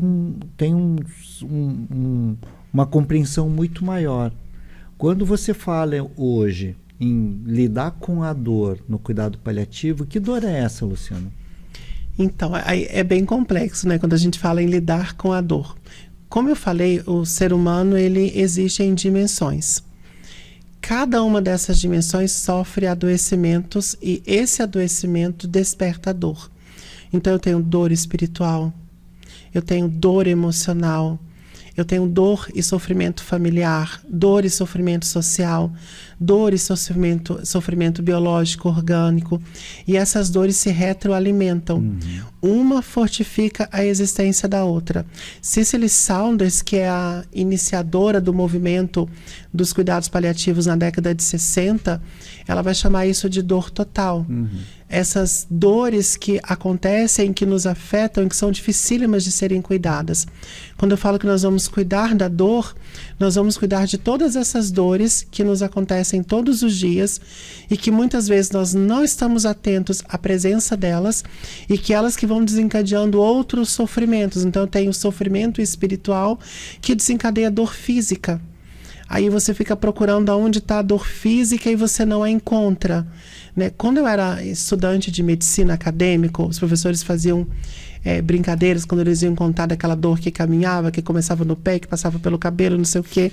uma compreensão muito maior. Quando você fala hoje em lidar com a dor no cuidado paliativo, que dor é essa, Luciana? Então, é bem complexo, né? Quando a gente fala em lidar com a dor. Como eu falei, o ser humano ele existe em dimensões. Cada uma dessas dimensões sofre adoecimentos e esse adoecimento desperta dor. Então eu tenho dor espiritual, eu tenho dor emocional, eu tenho dor e sofrimento familiar, dor e sofrimento social, dor e sofrimento biológico, orgânico. E essas dores se retroalimentam. Uma fortifica a existência da outra. Cicely Saunders, que é a iniciadora do movimento dos cuidados paliativos na década de 60, ela vai chamar isso de dor total. Essas dores que acontecem, que nos afetam, que são dificílimas de serem cuidadas. Quando eu falo que nós vamos cuidar da dor, nós vamos cuidar de todas essas dores que nos acontecem todos os dias e que muitas vezes nós não estamos atentos à presença delas e que elas que vão desencadeando outros sofrimentos. Então eu tenho o sofrimento espiritual que desencadeia dor física. Aí você fica procurando aonde está a dor física e você não a encontra. Né? Quando eu era estudante de medicina acadêmico, os professores faziam brincadeiras quando eles iam contar daquela dor que caminhava, que começava no pé, que passava pelo cabelo, não sei o quê.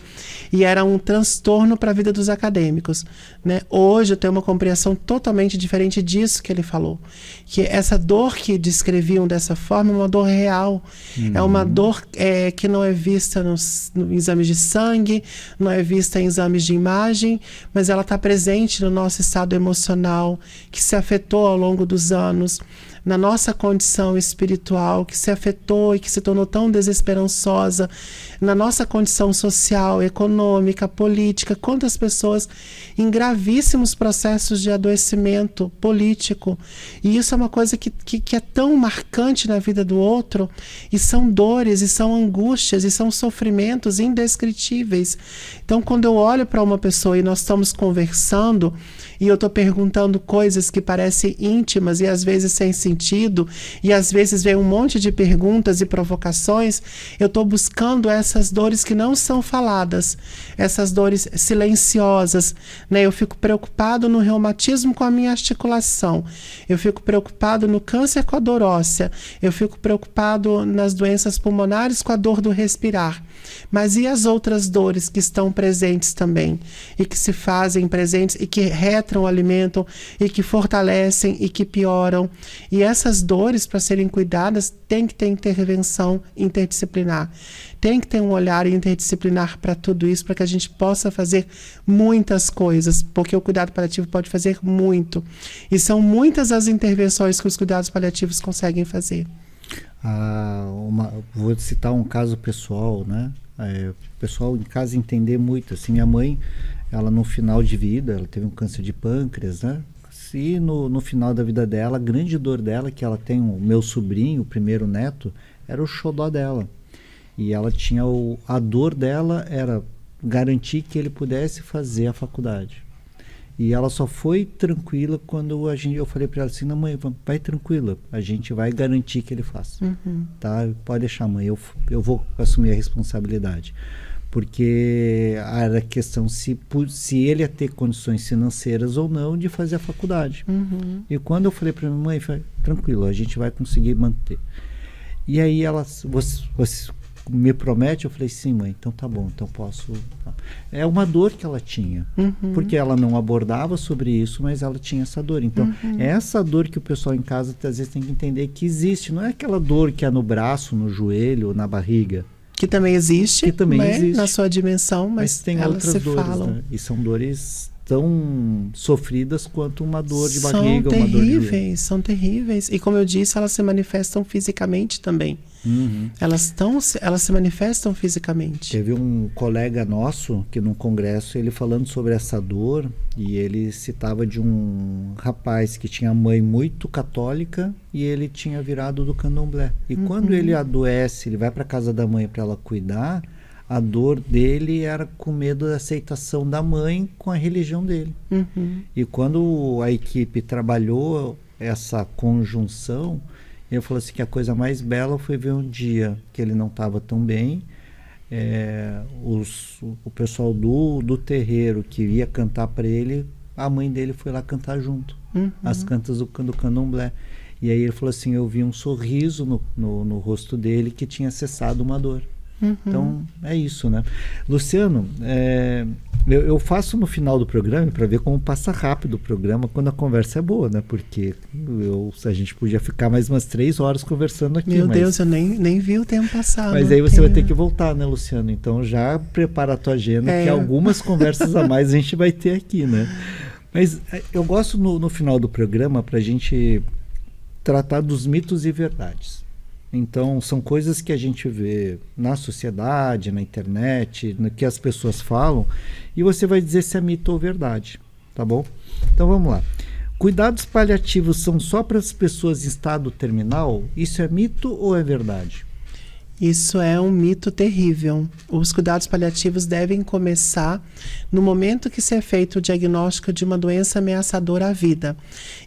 E era um transtorno para a vida dos acadêmicos. Né? Hoje eu tenho uma compreensão totalmente diferente disso que ele falou. Que essa dor que descreviam dessa forma é uma dor real. É uma dor que não é vista nos exames de sangue, não é vista em exames de imagem, mas ela está presente no nosso estado emocional, que se afetou ao longo dos anos. na nossa condição espiritual, que se afetou e que se tornou tão desesperançosa, na nossa condição social, econômica, política, quantas pessoas em gravíssimos processos de adoecimento político. E isso é uma coisa que é tão marcante na vida do outro, e são dores, e são angústias, e são sofrimentos indescritíveis. Então, quando eu olho para uma pessoa e nós estamos conversando, e eu estou perguntando coisas que parecem íntimas e às vezes sem sentido, e às vezes vem um monte de perguntas e provocações, eu estou buscando essas dores que não são faladas, essas dores silenciosas, né? Eu fico preocupado no reumatismo com a minha articulação, eu fico preocupado no câncer com a dor óssea, eu fico preocupado nas doenças pulmonares com a dor do respirar. Mas e as outras dores que estão presentes também, e que se fazem presentes, e que retroalimentam, e que fortalecem, e que pioram? E essas dores, para serem cuidadas, tem que ter intervenção interdisciplinar. Tem que ter um olhar interdisciplinar para tudo isso, para que a gente possa fazer muitas coisas, porque o cuidado paliativo pode fazer muito. E são muitas as intervenções que os cuidados paliativos conseguem fazer. Vou citar um caso pessoal, né? O pessoal em casa entender muito. Assim, minha mãe, ela no final de vida, ela teve um câncer de pâncreas, né? E no final da vida dela, a grande dor dela, que ela tem o meu sobrinho, o primeiro neto, era o xodó dela. E ela tinha a dor dela era garantir que ele pudesse fazer a faculdade. E ela só foi tranquila quando eu falei para ela assim: não, mãe, vai tranquila, a gente vai garantir que ele faça. Tá? Pode deixar, mãe, eu vou assumir a responsabilidade. Porque era questão se ele ia ter condições financeiras ou não de fazer a faculdade. E quando eu falei para minha mãe, falei, tranquilo, a gente vai conseguir manter. E aí você me promete? Eu falei, sim, mãe, então tá bom, então posso. É uma dor que ela tinha, porque ela não abordava sobre isso, mas ela tinha essa dor. Então, é essa dor que o pessoal em casa às vezes tem que entender que existe. Não é aquela dor que é no braço, no joelho, na barriga. Que também existe, que também existe na sua dimensão, mas tem elas outras se dores, falam. né? E são dores tão sofridas quanto uma dor de barriga, uma dor de joelho. São terríveis. E como eu disse, elas se manifestam fisicamente também. Elas se manifestam fisicamente. Teve um colega nosso que num congresso, ele falando sobre essa dor, e ele citava de um rapaz que tinha mãe muito católica e ele tinha virado do candomblé. E quando ele adoece, ele vai para casa da mãe para ela cuidar, a dor dele era com medo da aceitação da mãe com a religião dele. E quando a equipe trabalhou essa conjunção, ele falou assim que a coisa mais bela foi ver um dia que ele não estava tão bem, o pessoal do terreiro que ia cantar para ele, a mãe dele foi lá cantar junto, as cantas do candomblé. E aí ele falou assim, eu vi um sorriso no rosto dele que tinha cessado uma dor. Então, é isso, né? Luciano, eu faço no final do programa para ver como passa rápido o programa quando a conversa é boa, né? Porque a gente podia ficar mais umas 3 horas conversando aqui. Meu Deus, eu nem vi o tempo passar. Mas aí você vai ter que voltar, né, Luciano? Então já prepara a tua agenda, que algumas conversas a mais a gente vai ter aqui, né? Mas eu gosto no final do programa para a gente tratar dos mitos e verdades. Então, são coisas que a gente vê na sociedade, na internet, no que as pessoas falam, e você vai dizer se é mito ou verdade, tá bom? Então, vamos lá. Cuidados paliativos são só para as pessoas em estado terminal? Isso é mito ou é verdade? Isso é um mito terrível. Os cuidados paliativos devem começar no momento que se é feito o diagnóstico de uma doença ameaçadora à vida.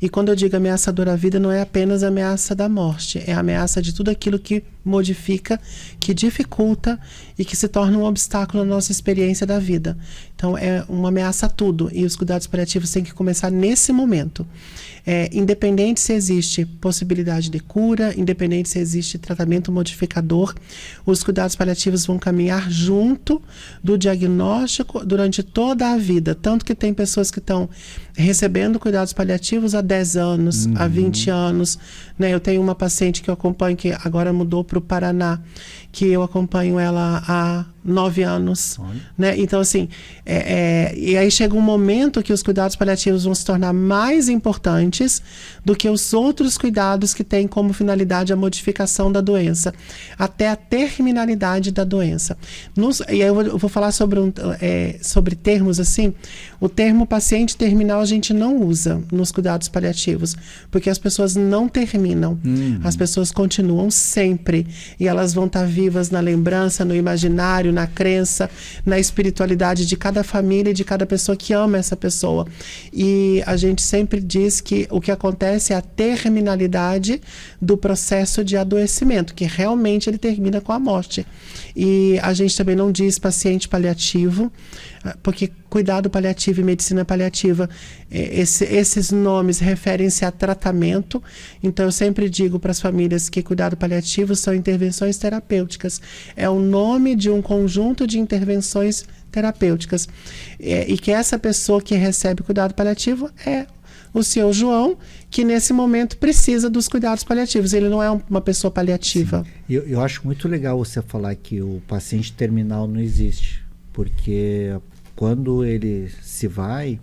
E quando eu digo ameaçadora à vida, não é apenas a ameaça da morte, é a ameaça de tudo aquilo que modifica, que dificulta e que se torna um obstáculo na nossa experiência da vida. Então, é uma ameaça a tudo, e os cuidados paliativos têm que começar nesse momento. Independente se existe possibilidade de cura, independente se existe tratamento modificador, os cuidados paliativos vão caminhar junto do diagnóstico durante toda a vida. Tanto que tem pessoas que estão recebendo cuidados paliativos há 10 anos, há 20 anos. Né? Eu tenho uma paciente que eu acompanho, que agora mudou para o Paraná, que eu acompanho ela há 9 anos. Olha. Né? Então, assim, e aí chega um momento que os cuidados paliativos vão se tornar mais importantes do que os outros cuidados que têm como finalidade a modificação da doença, até a terminalidade da doença. E aí eu vou falar sobre termos assim. O termo paciente terminal a gente não usa nos cuidados paliativos, porque as pessoas não terminam. As pessoas continuam sempre, e elas vão estar vivas na lembrança, no imaginário, na crença, na espiritualidade de cada família e de cada pessoa que ama essa pessoa. E a gente sempre diz que o que acontece é a terminalidade do processo de adoecimento, que realmente ele termina com a morte. E a gente também não diz paciente paliativo, porque cuidado paliativo e medicina paliativa, esses nomes referem-se a tratamento. Então eu sempre digo para as famílias que cuidado paliativo são intervenções terapêuticas. É o nome de um conjunto de intervenções terapêuticas. E que essa pessoa que recebe cuidado paliativo é o seu João, que nesse momento precisa dos cuidados paliativos. Ele não é uma pessoa paliativa. Eu acho muito legal você falar que o paciente terminal não existe, porque quando ele se vai,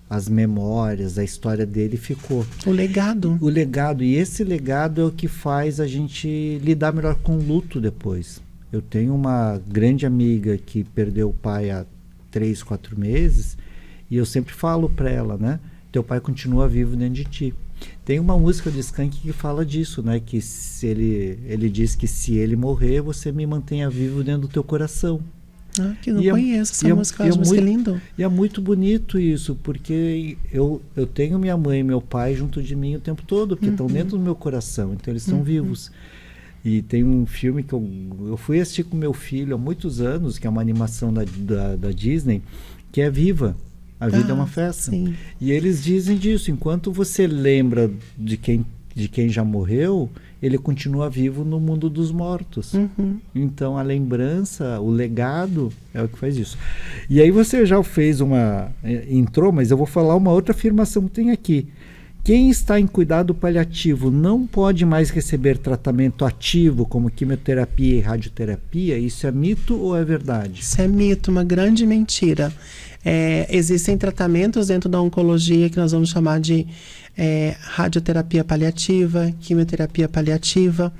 as memórias, a história dele ficou. O legado. O legado. E esse legado é o que faz a gente lidar melhor com o luto depois. Eu tenho uma grande amiga que perdeu o pai há 3, 4 meses, e eu sempre falo para ela, né? Teu pai continua vivo dentro de ti. Tem uma música do Skank que fala disso, né? Que se ele diz que se ele morrer, você me mantenha vivo dentro do teu coração. Que eu não conheço essa música, eu acho música lindo. E é muito bonito isso, porque eu tenho minha mãe e meu pai junto de mim o tempo todo, porque estão dentro do meu coração, então eles estão vivos. E tem um filme que eu fui assistir com meu filho há muitos anos, que é uma animação da Disney, que é Viva. A vida é uma festa. Sim. E eles dizem disso, enquanto você lembra de quem já morreu, ele continua vivo no mundo dos mortos. Então a lembrança, o legado é o que faz isso. E aí você já fez entrou, mas eu vou falar uma outra afirmação que tem aqui. Quem está em cuidado paliativo não pode mais receber tratamento ativo como quimioterapia e radioterapia. Isso é mito ou é verdade? Isso é mito, uma grande mentira. Existem tratamentos dentro da oncologia que nós vamos chamar de radioterapia paliativa, quimioterapia paliativa.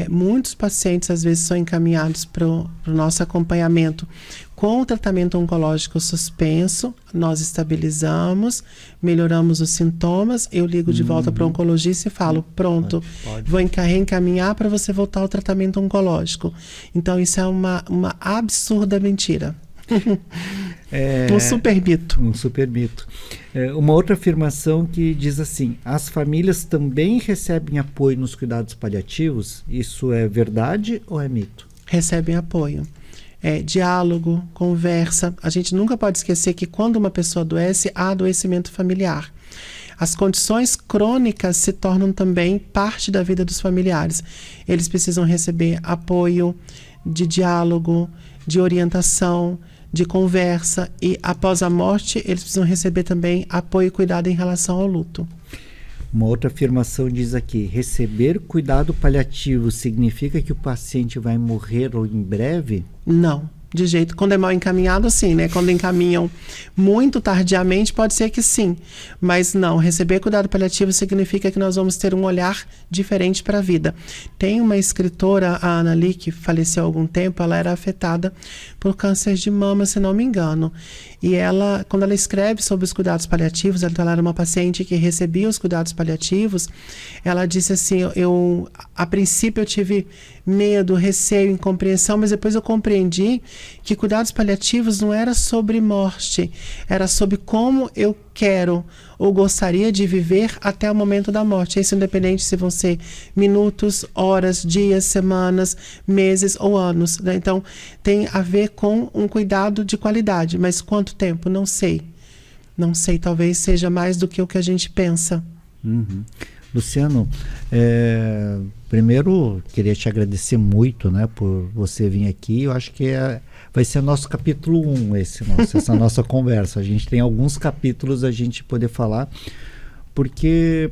Muitos pacientes às vezes são encaminhados para o nosso acompanhamento com o tratamento oncológico suspenso. Nós estabilizamos, melhoramos os sintomas, eu ligo de volta para o oncologista e falo, pronto, vou reencaminhar para você voltar ao tratamento oncológico. Então isso é uma absurda mentira. Um super mito. Um super mito. Uma outra afirmação que diz assim: as famílias também recebem apoio nos cuidados paliativos. Isso é verdade ou é mito? Recebem apoio. Diálogo, conversa. A gente nunca pode esquecer que quando uma pessoa adoece, há adoecimento familiar. As condições crônicas se tornam também parte da vida dos familiares. Eles precisam receber apoio de diálogo, de orientação, de conversa, e após a morte eles precisam receber também apoio e cuidado em relação ao luto. Uma outra afirmação diz aqui: receber cuidado paliativo significa que o paciente vai morrer ou em breve? Não, de jeito. Quando é mal encaminhado, sim, né? Quando encaminham muito tardiamente, pode ser que sim. Mas não, receber cuidado paliativo significa que nós vamos ter um olhar diferente para a vida. Tem uma escritora, a Ana Lee, que faleceu há algum tempo, ela era afetada por câncer de mama, se não me engano. E ela, quando ela escreve sobre os cuidados paliativos, ela era uma paciente que recebia os cuidados paliativos, ela disse assim, a princípio eu tive medo, receio, incompreensão, mas depois eu compreendi que cuidados paliativos não era sobre morte, era sobre como eu quero ou gostaria de viver até o momento da morte. Isso independente se vão ser minutos, horas, dias, semanas, meses ou anos, né? Então tem a ver com um cuidado de qualidade, mas quanto tempo? Não sei. Não sei, talvez seja mais do que o que a gente pensa. Luciano, primeiro queria te agradecer muito, né, por você vir aqui. Eu acho que vai ser nosso capítulo 1 essa nossa conversa. A gente tem alguns capítulos a gente poder falar, porque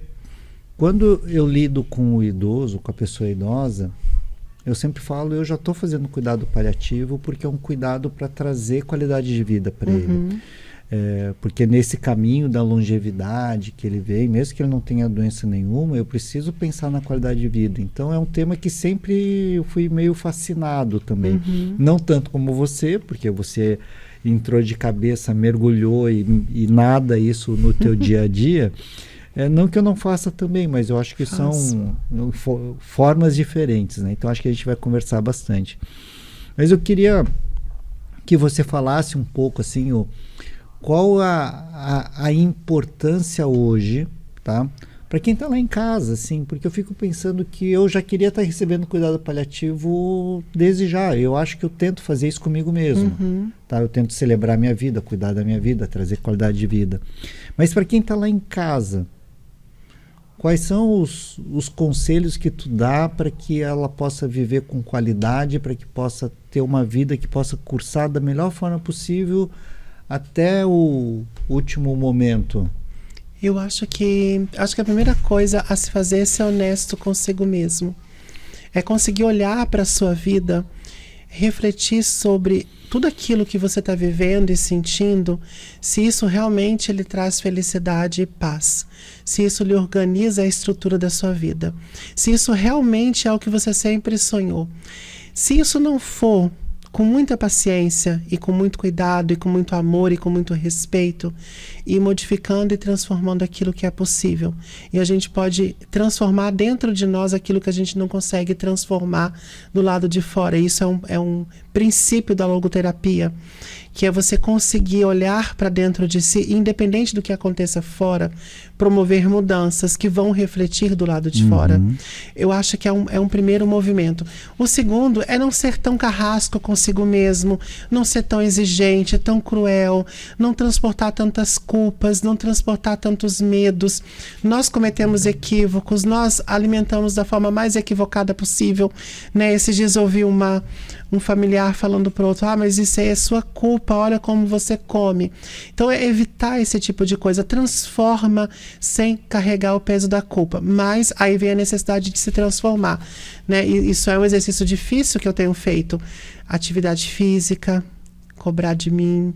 quando eu lido com o idoso, com a pessoa idosa, Eu sempre falo, eu já estou fazendo cuidado paliativo porque é um cuidado para trazer qualidade de vida para ele. Porque nesse caminho da longevidade que ele vem, mesmo que ele não tenha doença nenhuma, eu preciso pensar na qualidade de vida. Então é um tema que sempre eu fui meio fascinado também. Não tanto como você, porque você entrou de cabeça, mergulhou e nada isso no teu dia a dia. Não que eu não faça também, mas eu acho que são formas diferentes, né? Então acho que a gente vai conversar bastante. Mas eu queria que você falasse um pouco assim, qual a importância hoje, tá? Para quem está lá em casa, assim, porque eu fico pensando que eu já queria estar recebendo cuidado paliativo desde já. Eu acho que eu tento fazer isso comigo mesmo, tá? Eu tento celebrar a minha vida, cuidar da minha vida, trazer qualidade de vida. Mas para quem está lá em casa, quais são os conselhos que tu dá para que ela possa viver com qualidade, para que possa ter uma vida que possa cursar da melhor forma possível até o último momento? Eu acho que a primeira coisa a se fazer é ser honesto consigo mesmo. É conseguir olhar para a sua vida, refletir sobre tudo aquilo que você está vivendo e sentindo, se isso realmente lhe traz felicidade e paz, se isso lhe organiza a estrutura da sua vida, se isso realmente é o que você sempre sonhou. Se isso não for, com muita paciência e com muito cuidado e com muito amor e com muito respeito, ir modificando e transformando aquilo que é possível. E a gente pode transformar dentro de nós aquilo que a gente não consegue transformar do lado de fora. E isso é um princípio da logoterapia, que é você conseguir olhar para dentro de si, independente do que aconteça fora, promover mudanças que vão refletir do lado de fora. Eu acho que é um primeiro movimento. O segundo é não ser tão carrasco consigo mesmo, não ser tão exigente, tão cruel, não transportar tantas culpas, não transportar tantos medos. Nós cometemos equívocos, nós alimentamos da forma mais equivocada possível, né? Esses dias eu ouvi um familiar falando para o outro, mas isso aí é sua culpa, olha como você come. Então é evitar esse tipo de coisa, transforma sem carregar o peso da culpa, mas aí vem a necessidade de se transformar, né? E isso é um exercício difícil que eu tenho feito, atividade física, cobrar de mim,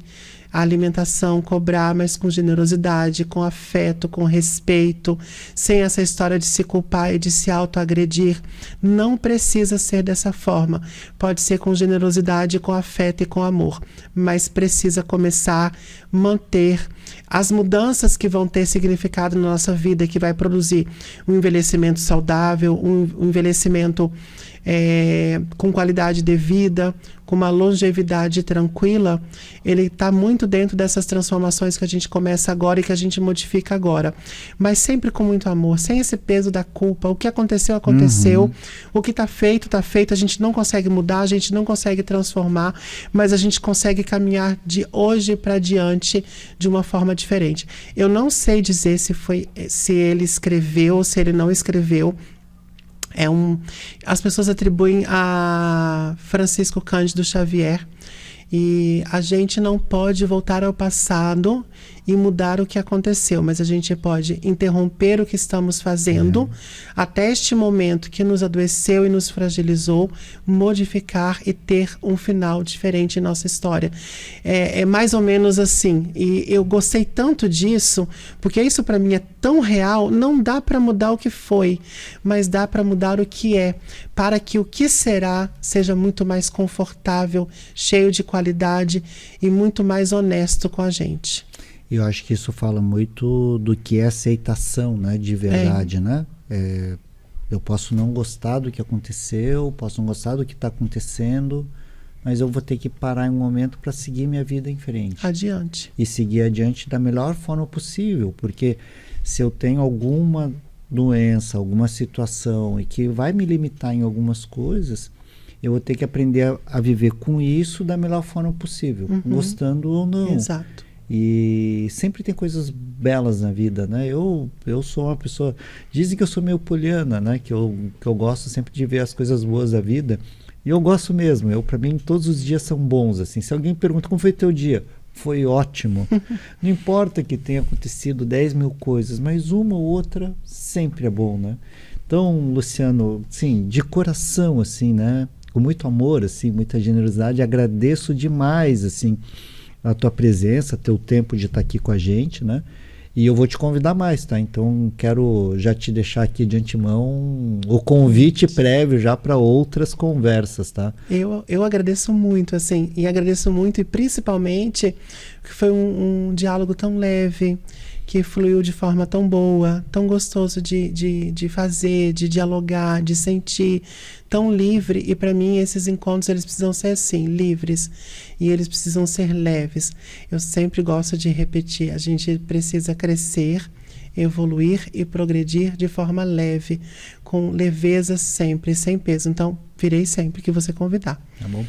a alimentação, cobrar, mas com generosidade, com afeto, com respeito, sem essa história de se culpar e de se autoagredir. Não precisa ser dessa forma. Pode ser com generosidade, com afeto e com amor, mas precisa começar a manter as mudanças que vão ter significado na nossa vida, que vai produzir um envelhecimento saudável, um envelhecimento com qualidade de vida, com uma longevidade tranquila. Ele está muito dentro dessas transformações que a gente começa agora e que a gente modifica agora, mas sempre com muito amor, sem esse peso da culpa. O que aconteceu, aconteceu. O que está feito, a gente não consegue mudar, a gente não consegue transformar, mas a gente consegue caminhar de hoje para diante de uma forma diferente. Eu não sei dizer se ele escreveu ou se ele não escreveu. As pessoas atribuem a Francisco Cândido Xavier, e a gente não pode voltar ao passado e mudar o que aconteceu, mas a gente pode interromper o que estamos fazendo até este momento que nos adoeceu e nos fragilizou, modificar e ter um final diferente em nossa história. É mais ou menos assim, e eu gostei tanto disso, porque isso para mim é tão real. Não dá para mudar o que foi, mas dá para mudar o que é, para que o que será seja muito mais confortável, cheio de qualidade e muito mais honesto com a gente. Eu acho que isso fala muito do que é aceitação, né, de verdade, né? Eu posso não gostar do que aconteceu, posso não gostar do que está acontecendo, mas eu vou ter que parar em um momento para seguir minha vida em frente. Adiante. E seguir adiante da melhor forma possível, porque se eu tenho alguma doença, alguma situação e que vai me limitar em algumas coisas, eu vou ter que aprender a viver com isso da melhor forma possível, gostando ou não. Exato. E sempre tem coisas belas na vida, né? Eu sou uma pessoa... Dizem que eu sou meio poliana, né? Que eu gosto sempre de ver as coisas boas da vida. E eu gosto mesmo. Para mim, todos os dias são bons, assim. Se alguém pergunta como foi teu dia, foi ótimo. Não importa que tenha acontecido 10 mil coisas, mas uma ou outra sempre é bom, né? Então, Luciano, sim, de coração, assim, né? Com muito amor, assim, muita generosidade, agradeço demais, assim, a tua presença, teu tempo de estar aqui com a gente, né? E eu vou te convidar mais, tá? Então, quero já te deixar aqui de antemão o convite prévio já para outras conversas, tá? Eu agradeço muito, assim, e agradeço muito, e principalmente que foi um diálogo tão leve, que fluiu de forma tão boa, tão gostoso de fazer, de dialogar, de sentir, tão livre. E para mim esses encontros eles precisam ser assim, livres, e eles precisam ser leves. Eu sempre gosto de repetir, a gente precisa crescer, evoluir e progredir de forma leve, com leveza sempre, sem peso. Então, virei sempre que você convidar. Tá bom?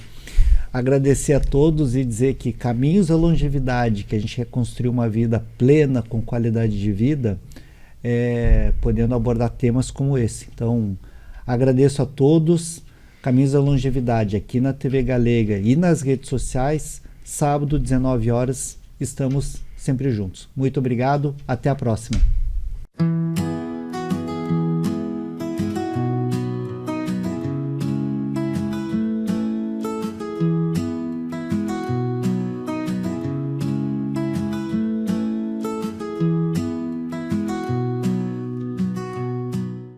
Agradecer a todos e dizer que caminhos à longevidade, que a gente reconstruir uma vida plena, com qualidade de vida, podendo abordar temas como esse. Então, agradeço a todos. Caminhos à longevidade aqui na TV Galega e nas redes sociais. Sábado, 19 horas, estamos sempre juntos. Muito obrigado, até a próxima.